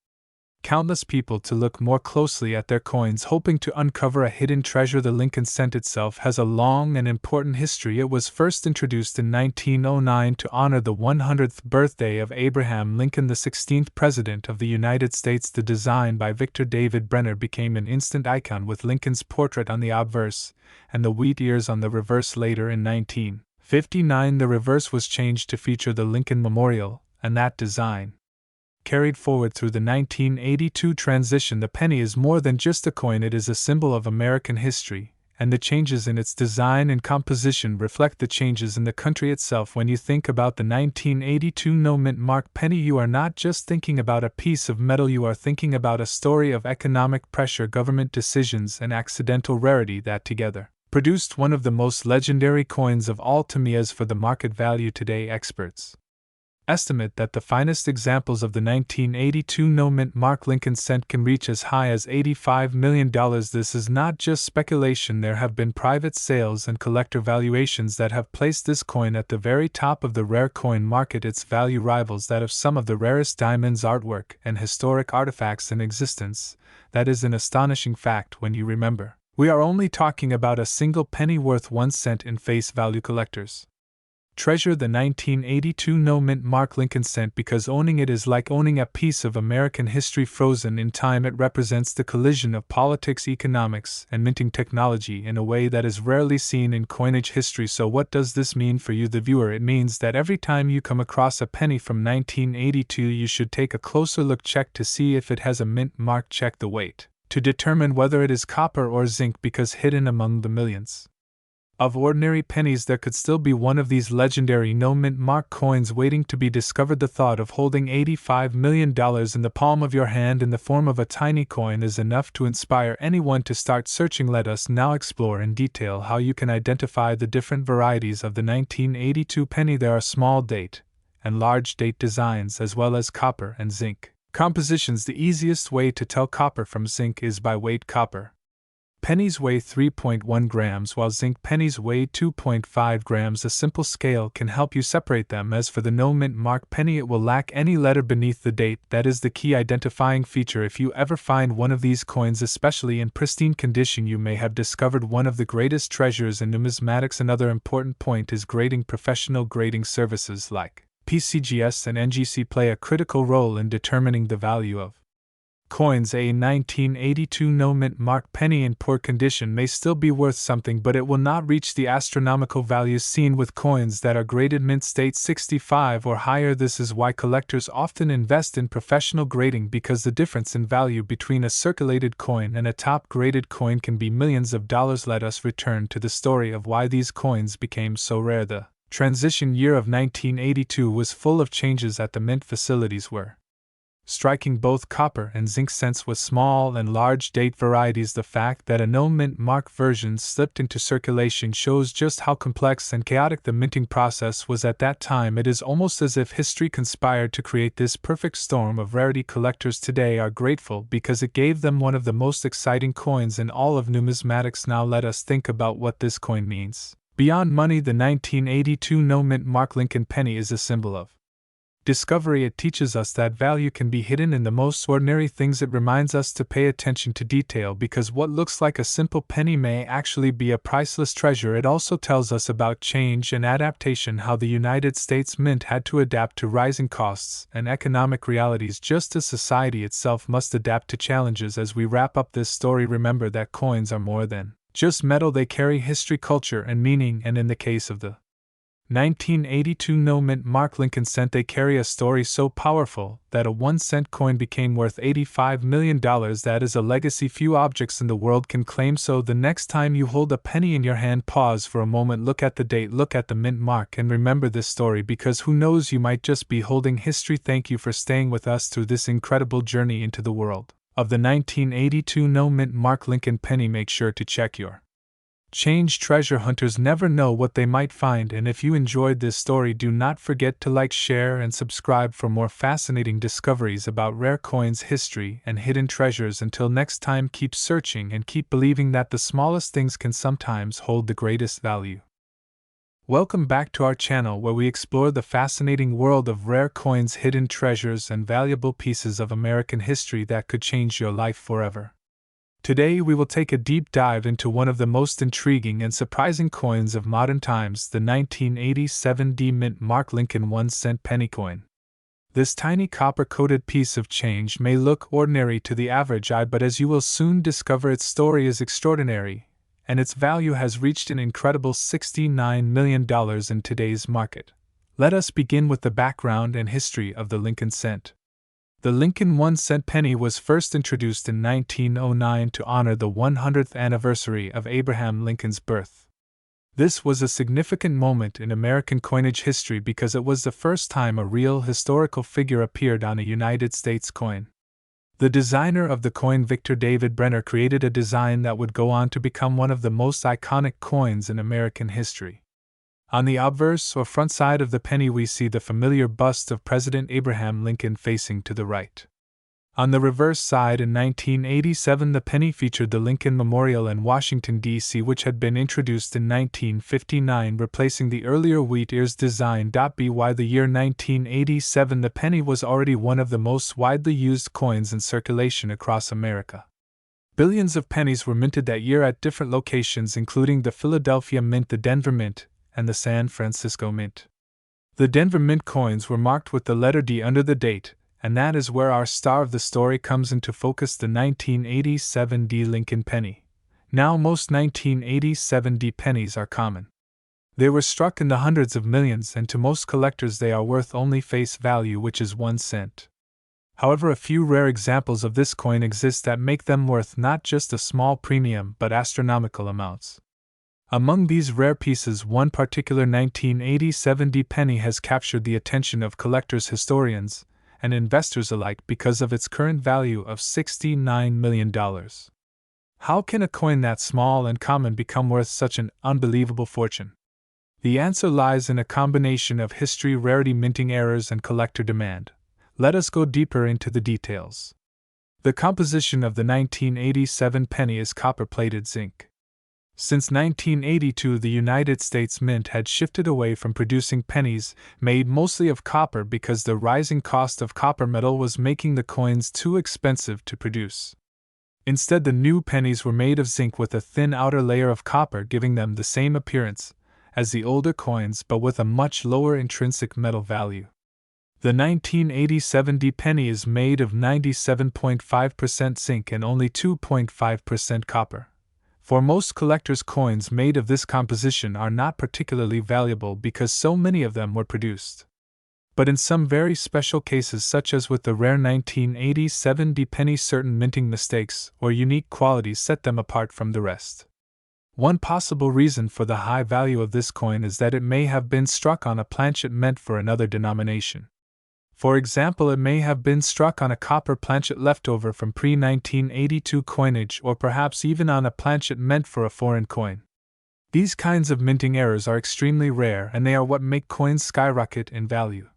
countless people to look more closely at their coins, hoping to uncover a hidden treasure. The Lincoln cent itself has a long and important history. It was first introduced in 1909 to honor the 100th birthday of Abraham Lincoln, the 16th President of the United States. The design by Victor David Brenner became an instant icon, with Lincoln's portrait on the obverse and the wheat ears on the reverse. Later in 1959, the reverse was changed to feature the Lincoln Memorial, and that design carried forward through the 1982 transition. The penny is more than just a coin, it is a symbol of American history, and the changes in its design and composition reflect the changes in the country itself. When you think about the 1982 no-mint mark penny, you are not just thinking about a piece of metal, you are thinking about a story of economic pressure, government decisions, and accidental rarity that together produced one of the most legendary coins of all. To me, as for the market value today, experts estimate that the finest examples of the 1982 no-mint mark Lincoln cent can reach as high as $85 million. This is not just speculation. There have been private sales and collector valuations that have placed this coin at the very top of the rare coin market. Its value rivals that of some of the rarest diamonds, artwork, and historic artifacts in existence. That is an astonishing fact when you remember we are only talking about a single penny worth 1 cent in face value. Collectors Treasure the 1982 no-mint mark Lincoln cent because owning it is like owning a piece of American history frozen in time. It represents the collision of politics, economics, and minting technology in a way that is rarely seen in coinage history. So what does this mean for you, the viewer? It means that every time you come across a penny from 1982, you should take a closer look, check to see if it has a mint mark, check the weight, to determine whether it is copper or zinc, because hidden among the millions of ordinary pennies there could still be one of these legendary no-mint mark coins waiting to be discovered. The thought of holding $85 million in the palm of your hand in the form of a tiny coin is enough to inspire anyone to start searching. Let us now explore in detail how you can identify the different varieties of the 1982 penny. There are small date and large date designs, as well as copper and zinc compositions. The easiest way to tell copper from zinc is by weight. Copper pennies weigh 3.1 grams while zinc pennies weigh 2.5 grams. A simple scale can help you separate them. As for the no-mint mark penny, it will lack any letter beneath the date. That is the key identifying feature. If you ever find one of these coins, especially in pristine condition, you may have discovered one of the greatest treasures in numismatics. Another important point is grading. Professional grading services like PCGS and NGC play a critical role in determining the value of coins. A 1982 no-mint mark penny in poor condition may still be worth something, but it will not reach the astronomical values seen with coins that are graded mint state 65 or higher. This is why collectors often invest in professional grading, because the difference in value between a circulated coin and a top-graded coin can be millions of dollars. Let us return to the story of why these coins became so rare. The transition year of 1982 was full of changes at the mint facilities where striking both copper and zinc cents with small and large date varieties. The fact that a no-mint mark version slipped into circulation shows just how complex and chaotic the minting process was at that time. It is almost as if history conspired to create this perfect storm of rarity. Collectors today are grateful because it gave them one of the most exciting coins in all of numismatics. Now let us think about what this coin means. Beyond money, the 1982 no-mint mark Lincoln penny is a symbol of discovery. It teaches us that value can be hidden in the most ordinary things. It reminds us to pay attention to detail, because what looks like a simple penny may actually be a priceless treasure. It also tells us about change and adaptation, how the United States Mint had to adapt to rising costs and economic realities, just as society itself must adapt to challenges. As we wrap up this story, remember that coins are more than just metal. They carry history, culture, and meaning, and in the case of the 1982 no-mint mark Lincoln cent, they carry a story so powerful that a 1-cent coin became worth $85 million. That is a legacy few objects in the world can claim. So the next time you hold a penny in your hand, pause for a moment, look at the date, look at the mint mark, and remember this story, because who knows, you might just be holding history. Thank you for staying with us through this incredible journey into the world of the 1982 no-mint mark Lincoln penny. Make sure to check your change. Treasure hunters never know what they might find. And if you enjoyed this story, do not forget to like, share, and subscribe for more fascinating discoveries about rare coins, history, and hidden treasures. Until next time, keep searching and keep believing that the smallest things can sometimes hold the greatest value. Welcome back to our channel, where we explore the fascinating world of rare coins, hidden treasures, and valuable pieces of American history that could change your life forever. Today we will take a deep dive into one of the most intriguing and surprising coins of modern times, the 1987 D-Mint mark Lincoln 1-cent penny coin. This tiny copper-coated piece of change may look ordinary to the average eye, but as you will soon discover, its story is extraordinary, and its value has reached an incredible $69 million in today's market. Let us begin with the background and history of the Lincoln cent. The Lincoln 1-cent penny was first introduced in 1909 to honor the 100th anniversary of Abraham Lincoln's birth. This was a significant moment in American coinage history because it was the first time a real historical figure appeared on a United States coin. The designer of the coin, Victor David Brenner, created a design that would go on to become one of the most iconic coins in American history. On the obverse or front side of the penny, we see the familiar bust of President Abraham Lincoln facing to the right. On the reverse side, in 1987, the penny featured the Lincoln Memorial in Washington, D.C., which had been introduced in 1959, replacing the earlier wheat ears design. By the year 1987, the penny was already one of the most widely used coins in circulation across America. Billions of pennies were minted that year at different locations, including the Philadelphia Mint, the Denver Mint, and the San Francisco Mint. The Denver Mint coins were marked with the letter D under the date, and that is where our star of the story comes into focus, the 1987 D Lincoln penny. Now most 1987 D pennies are common. They were struck in the hundreds of millions, and to most collectors they are worth only face value, which is 1 cent. However, a few rare examples of this coin exist that make them worth not just a small premium but astronomical amounts. Among these rare pieces, one particular 1987 D penny has captured the attention of collectors, historians, and investors alike because of its current value of $69 million. How can a coin that small and common become worth such an unbelievable fortune? The answer lies in a combination of history, rarity, minting errors, and collector demand. Let us go deeper into the details. The composition of the 1987 penny is copper-plated zinc. Since 1982, the United States Mint had shifted away from producing pennies made mostly of copper because the rising cost of copper metal was making the coins too expensive to produce. Instead, the new pennies were made of zinc with a thin outer layer of copper, giving them the same appearance as the older coins but with a much lower intrinsic metal value. The 1987 D penny is made of 97.5% zinc and only 2.5% copper. For most collectors, coins made of this composition are not particularly valuable because so many of them were produced. But in some very special cases, such as with the rare 1987 D penny, certain minting mistakes or unique qualities set them apart from the rest. One possible reason for the high value of this coin is that it may have been struck on a planchet meant for another denomination. For example, it may have been struck on a copper planchet leftover from pre-1982 coinage, or perhaps even on a planchet meant for a foreign coin. These kinds of minting errors are extremely rare, and they are what make coins skyrocket in value.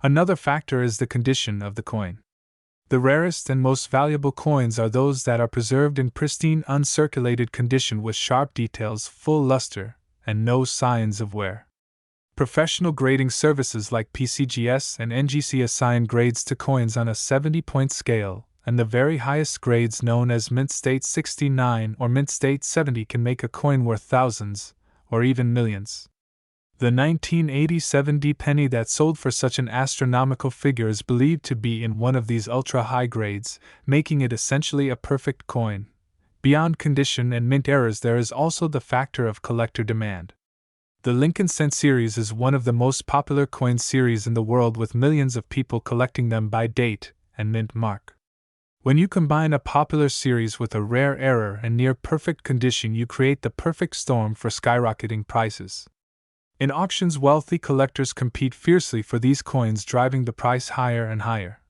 Another factor is the condition of the coin. The rarest and most valuable coins are those that are preserved in pristine, uncirculated condition with sharp details, full luster, and no signs of wear. Professional grading services like PCGS and NGC assign grades to coins on a 70-point scale, and the very highest grades, known as Mint State 69 or Mint State 70, can make a coin worth thousands, or even millions. The 1987 D penny that sold for such an astronomical figure is believed to be in one of these ultra-high grades, making it essentially a perfect coin. Beyond condition and mint errors, there is also the factor of collector demand. The Lincoln Cent series is one of the most popular coin series in the world, with millions of people collecting them by date and mint mark. When you combine a popular series with a rare error and near perfect condition, you create the perfect storm for skyrocketing prices. In auctions, wealthy collectors compete fiercely for these coins, driving the price higher and higher.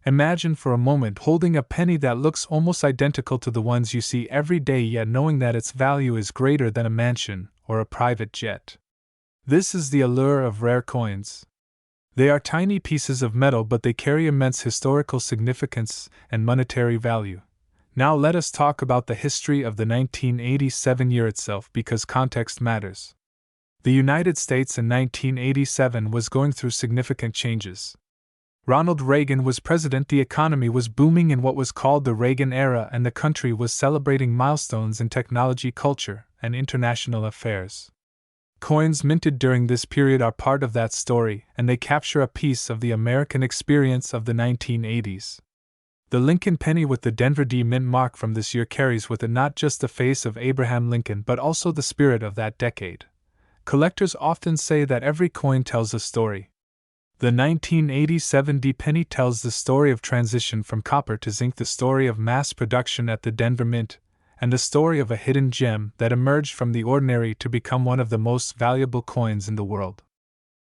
Imagine for a moment holding a penny that looks almost identical to the ones you see every day, yet knowing that its value is greater than a mansion or a private jet. This is the allure of rare coins. They are tiny pieces of metal, but they carry immense historical significance and monetary value. Now let us talk about the history of the 1987 year itself, because context matters. The United States in 1987 was going through significant changes. Ronald Reagan was president, the economy was booming in what was called the Reagan era, and the country was celebrating milestones in technology, culture, and international affairs. Coins minted during this period are part of that story, and they capture a piece of the American experience of the 1980s. The Lincoln penny with the Denver D Mint mark from this year carries with it not just the face of Abraham Lincoln but also the spirit of that decade. Collectors often say that every coin tells a story. The 1987 D penny tells the story of transition from copper to zinc, the story of mass production at the Denver Mint, and the story of a hidden gem that emerged from the ordinary to become one of the most valuable coins in the world.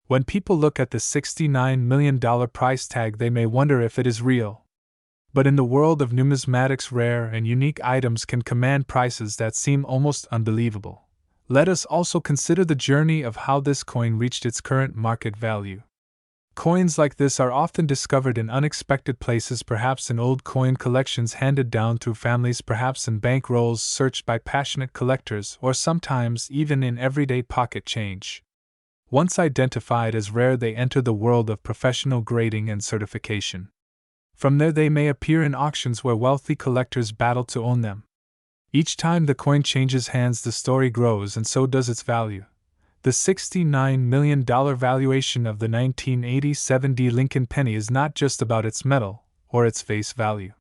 When people look at the $69 million price tag, they may wonder if it is real. But in the world of numismatics, rare and unique items can command prices that seem almost unbelievable. Let us also consider the journey of how this coin reached its current market value. Coins like this are often discovered in unexpected places, perhaps in old coin collections handed down through families, perhaps in bank rolls searched by passionate collectors, or sometimes even in everyday pocket change. Once identified as rare, they enter the world of professional grading and certification. From there, they may appear in auctions where wealthy collectors battle to own them. Each time the coin changes hands, the story grows, and so does its value. The $69 million valuation of the 1987 Lincoln penny is not just about its metal or its face value.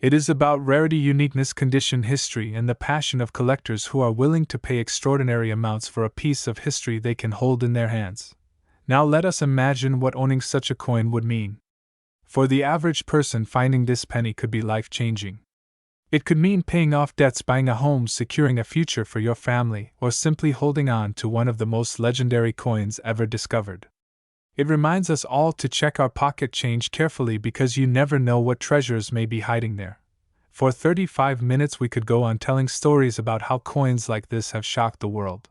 It is about rarity, uniqueness, condition, history, and the passion of collectors who are willing to pay extraordinary amounts for a piece of history they can hold in their hands. Now let us imagine what owning such a coin would mean. For the average person, finding this penny could be life-changing. It could mean paying off debts, buying a home, securing a future for your family, or simply holding on to one of the most legendary coins ever discovered. It reminds us all to check our pocket change carefully because you never know what treasures may be hiding there. For 35 minutes we could go on telling stories about how coins like this have shocked the world.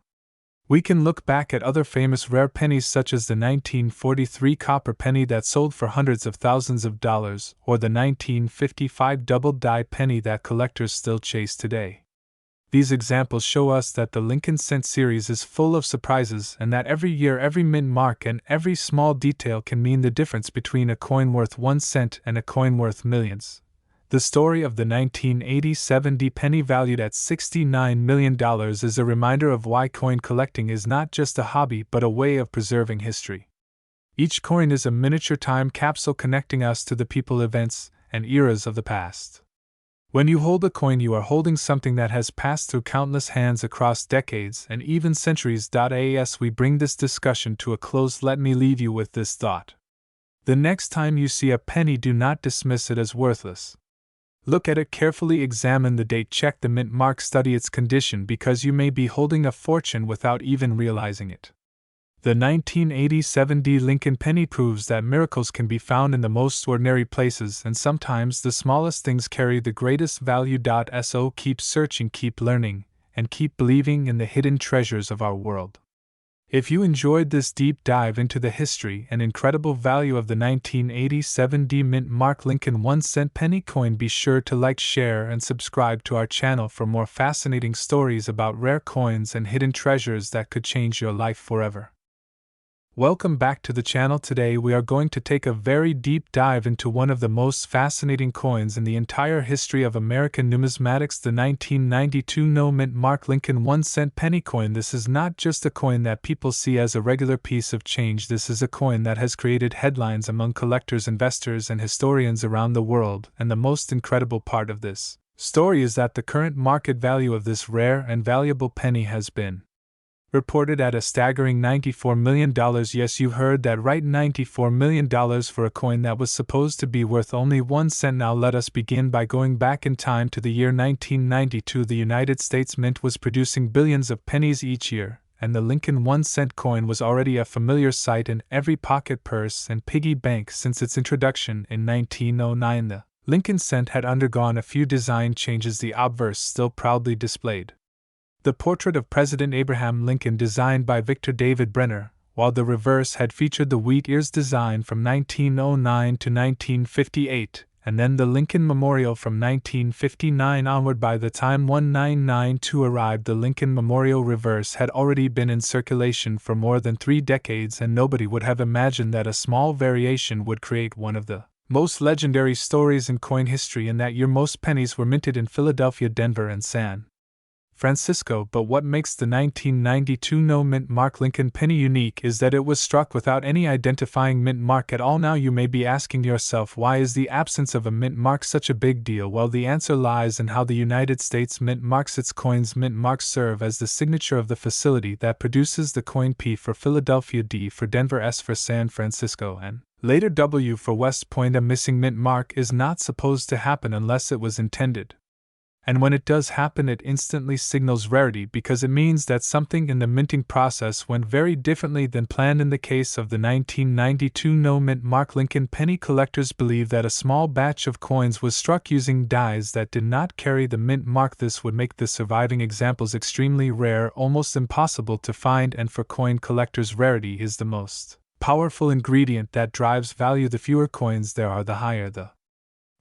We can look back at other famous rare pennies such as the 1943 copper penny that sold for hundreds of thousands of dollars, or the 1955 double-die penny that collectors still chase today. These examples show us that the Lincoln Cent series is full of surprises and that every year every mint mark and every small detail can mean the difference between a coin worth 1 cent and a coin worth millions. The story of the 1987 penny valued at $69 million is a reminder of why coin collecting is not just a hobby but a way of preserving history. Each coin is a miniature time capsule connecting us to the people, events, and eras of the past. When you hold a coin, you are holding something that has passed through countless hands across decades and even centuries. As we bring this discussion to a close, let me leave you with this thought. The next time you see a penny, do not dismiss it as worthless. Look at it carefully, examine the date, check the mint mark, study its condition, because you may be holding a fortune without even realizing it. The 1987 Lincoln penny proves that miracles can be found in the most ordinary places, and sometimes the smallest things carry the greatest value. So keep searching, keep learning, and keep believing in the hidden treasures of our world. If you enjoyed this deep dive into the history and incredible value of the 1987 mint mark Lincoln 1-cent penny coin, be sure to like, share, and subscribe to our channel for more fascinating stories about rare coins and hidden treasures that could change your life forever. Welcome back to the channel. Today we are going to take a very deep dive into one of the most fascinating coins in the entire history of American numismatics, the 1992 no-mint mark Lincoln 1-cent penny coin. This is not just a coin that people see as a regular piece of change. This is a coin that has created headlines among collectors, investors, and historians around the world, and the most incredible part of this story is that the current market value of this rare and valuable penny has been reported at a staggering $94 million. Yes, you heard that right, $94 million for a coin that was supposed to be worth only 1 cent. Now let us begin by going back in time to the year 1992. The United States Mint was producing billions of pennies each year, and the Lincoln 1-cent coin was already a familiar sight in every pocket, purse, and piggy bank since its introduction in 1909. The Lincoln cent had undergone a few design changes, the obverse still proudly displayed the portrait of President Abraham Lincoln designed by Victor David Brenner, while the reverse had featured the wheat ears design from 1909 to 1958, and then the Lincoln Memorial from 1959 onward. By the time 1992 arrived, the Lincoln Memorial reverse had already been in circulation for more than 3 decades, and nobody would have imagined that a small variation would create one of the most legendary stories in coin history. In that year, most pennies were minted in Philadelphia, Denver, and San Francisco, but what makes the 1992 no-mint mark Lincoln penny unique is that it was struck without any identifying mint mark at all. Now you may be asking yourself, why is the absence of a mint mark such a big deal? Well, the answer lies in how the United States Mint marks its coins. Mint marks serve as the signature of the facility that produces the coin. P for Philadelphia, D for Denver, S for San Francisco, and later W for West Point. A missing mint mark is not supposed to happen unless it was intended. And when it does happen, it instantly signals rarity because it means that something in the minting process went very differently than planned. In the case of the 1992 no-mint mark Lincoln penny, collectors believe that a small batch of coins was struck using dies that did not carry the mint mark. This would make the surviving examples extremely rare, almost impossible to find, and for coin collectors, rarity is the most powerful ingredient that drives value. The fewer coins there are, the higher the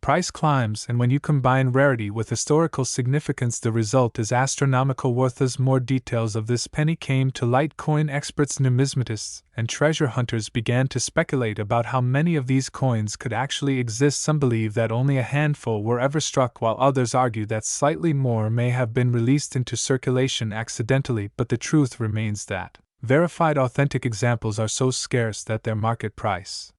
price climbs, and when you combine rarity with historical significance, the result is astronomical worth. As more details of this penny came to light, coin experts, numismatists, and treasure hunters began to speculate about how many of these coins could actually exist. Some believe that only a handful were ever struck, while others argue that slightly more may have been released into circulation accidentally, but the truth remains that Verified authentic examples are so scarce that their market price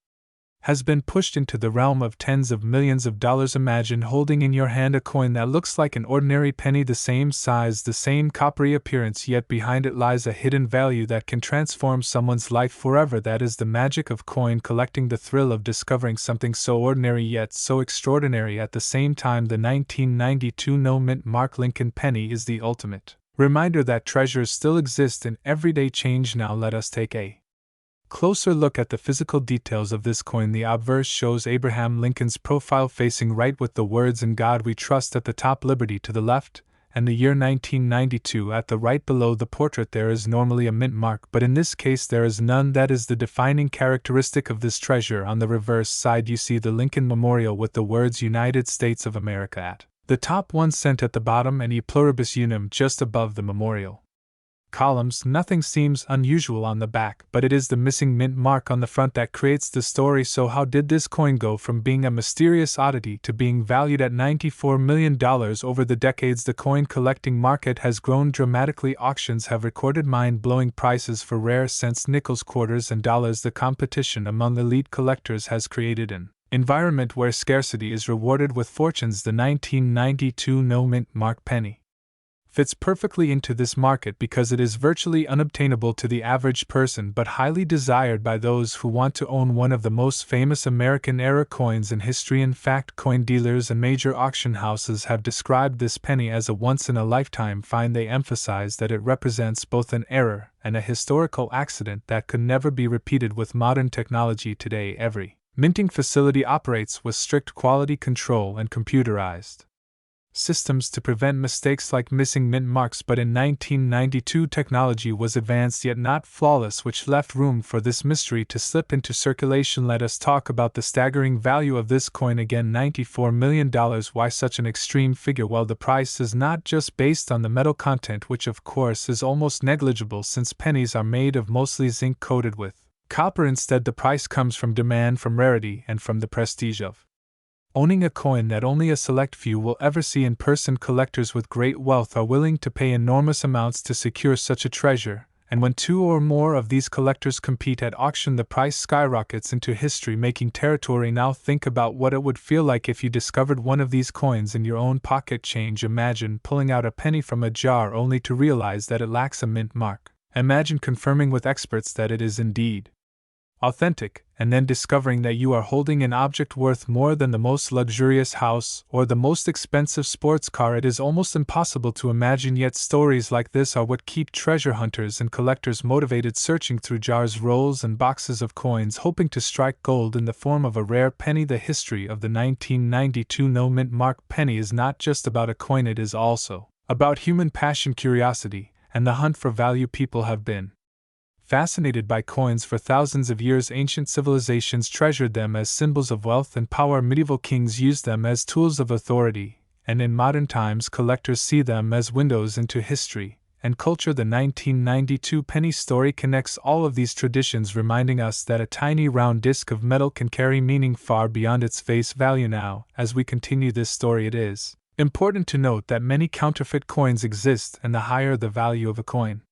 has been pushed into the realm of tens of millions of dollars. Imagine holding in your hand a coin that looks like an ordinary penny, the same size, the same coppery appearance, yet behind it lies a hidden value that can transform someone's life forever. That is the magic of coin collecting, the thrill of discovering something so ordinary yet so extraordinary at the same time. The 1992 no-mint mark Lincoln penny is the ultimate reminder that treasures still exist in everyday change. Now let us take a closer look at the physical details of this coin. The obverse shows Abraham Lincoln's profile facing right with the words "In God We Trust" at the top, Liberty to the left, and the year 1992 at the right. Below the portrait there is normally a mint mark, but in this case there is none. That is the defining characteristic of this treasure. On the reverse side you see the Lincoln Memorial with the words United States of America at the top, 1 cent at the bottom, and E Pluribus Unum just above the memorial columns. Nothing seems unusual on the back, but it is the missing mint mark on the front that creates the story. So how did this coin go from being a mysterious oddity to being valued at $94 million over the decades? The coin collecting market has grown dramatically. Auctions have recorded mind-blowing prices for rare cents, nickels, quarters, and dollars. The competition among elite collectors has created an environment where scarcity is rewarded with fortunes. The 1992 no-mint mark penny fits perfectly into this market because it is virtually unobtainable to the average person but highly desired by those who want to own one of the most famous American-era coins in history. In fact, coin dealers and major auction houses have described this penny as a once-in-a-lifetime find. They emphasize that it represents both an error and a historical accident that could never be repeated. With modern technology today, every minting facility operates with strict quality control and computerized systems to prevent mistakes like missing mint marks, but in 1992 technology was advanced yet not flawless, which left room for this mystery to slip into circulation. Let us talk about the staggering value of this coin again, $94 million. Why such an extreme figure? Well, the price is not just based on the metal content, which of course is almost negligible since pennies are made of mostly zinc coated with copper. Instead, the price comes from demand, from rarity, and from the prestige of owning a coin that only a select few will ever see in person. Collectors with great wealth are willing to pay enormous amounts to secure such a treasure, and when 2 or more of these collectors compete at auction, the price skyrockets into history-making territory. Now think about what it would feel like if you discovered one of these coins in your own pocket change. Imagine pulling out a penny from a jar only to realize that it lacks a mint mark. Imagine confirming with experts that it is indeed authentic, and then discovering that you are holding an object worth more than the most luxurious house or the most expensive sports car. It is almost impossible to imagine, yet stories like this are what keep treasure hunters and collectors motivated, searching through jars, rolls, and boxes of coins, hoping to strike gold in the form of a rare penny. The history of the 1992 no-mint mark penny is not just about a coin, it is also about human passion, curiosity, and the hunt for value. People have been fascinated by coins for thousands of years. Ancient civilizations treasured them as symbols of wealth and power. Medieval kings used them as tools of authority, and in modern times collectors see them as windows into history and culture. The 1992 penny story connects all of these traditions, reminding us that a tiny round disc of metal can carry meaning far beyond its face value. Now, as we continue this story, it is important to note that many counterfeit coins exist, and the higher the value of a coin,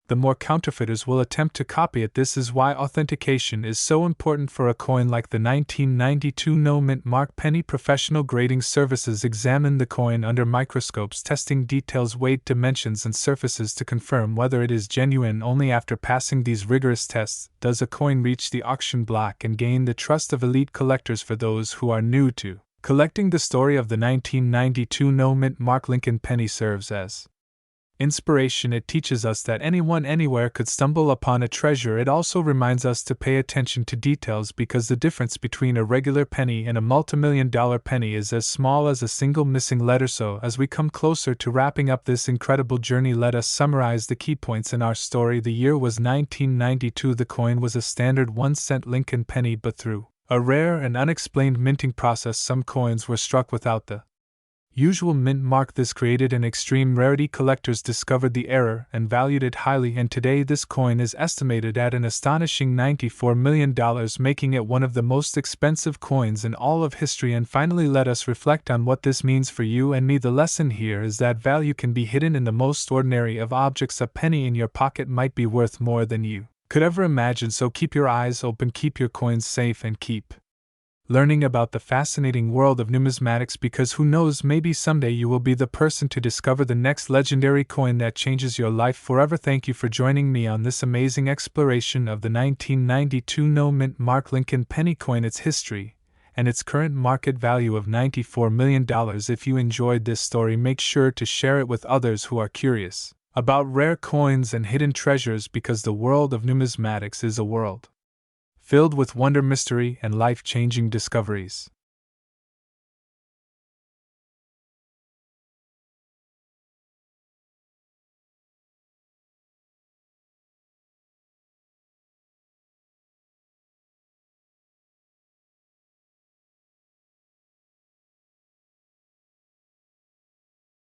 the more counterfeiters will attempt to copy it. This is why authentication is so important for a coin like the 1992 no-mint mark penny. Professional grading services examine the coin under microscopes, testing details, weight, dimensions, and surfaces to confirm whether it is genuine. Only after passing these rigorous tests does a coin reach the auction block and gain the trust of elite collectors. For those who are new to collecting, the story of the 1992 no-mint mark Lincoln penny serves as inspiration. It teaches us that anyone anywhere could stumble upon a treasure. It also reminds us to pay attention to details, because the difference between a regular penny and a multimillion-dollar penny is as small as a single missing letter. So, as we come closer to wrapping up this incredible journey, let us summarize the key points in our story. The year was 1992. The coin was a standard 1-cent Lincoln penny, but through a rare and unexplained minting process, some coins were struck without the usual mint mark. This created an extreme rarity. Collectors discovered the error and valued it highly, and today this coin is estimated at an astonishing $94 million, making it one of the most expensive coins in all of history. And finally, let us reflect on what this means for you and me. The lesson here is that value can be hidden in the most ordinary of objects. A penny in your pocket might be worth more than you could ever imagine, so keep your eyes open, keep your coins safe, and keep learning about the fascinating world of numismatics, because who knows, maybe someday you will be the person to discover the next legendary coin that changes your life forever. Thank you for joining me on this amazing exploration of the 1992 no mint mark Lincoln penny coin, its history, and its current market value of $94 million. If you enjoyed this story, make sure to share it with others who are curious about rare coins and hidden treasures, because the world of numismatics is a world filled with wonder, mystery, and life-changing discoveries.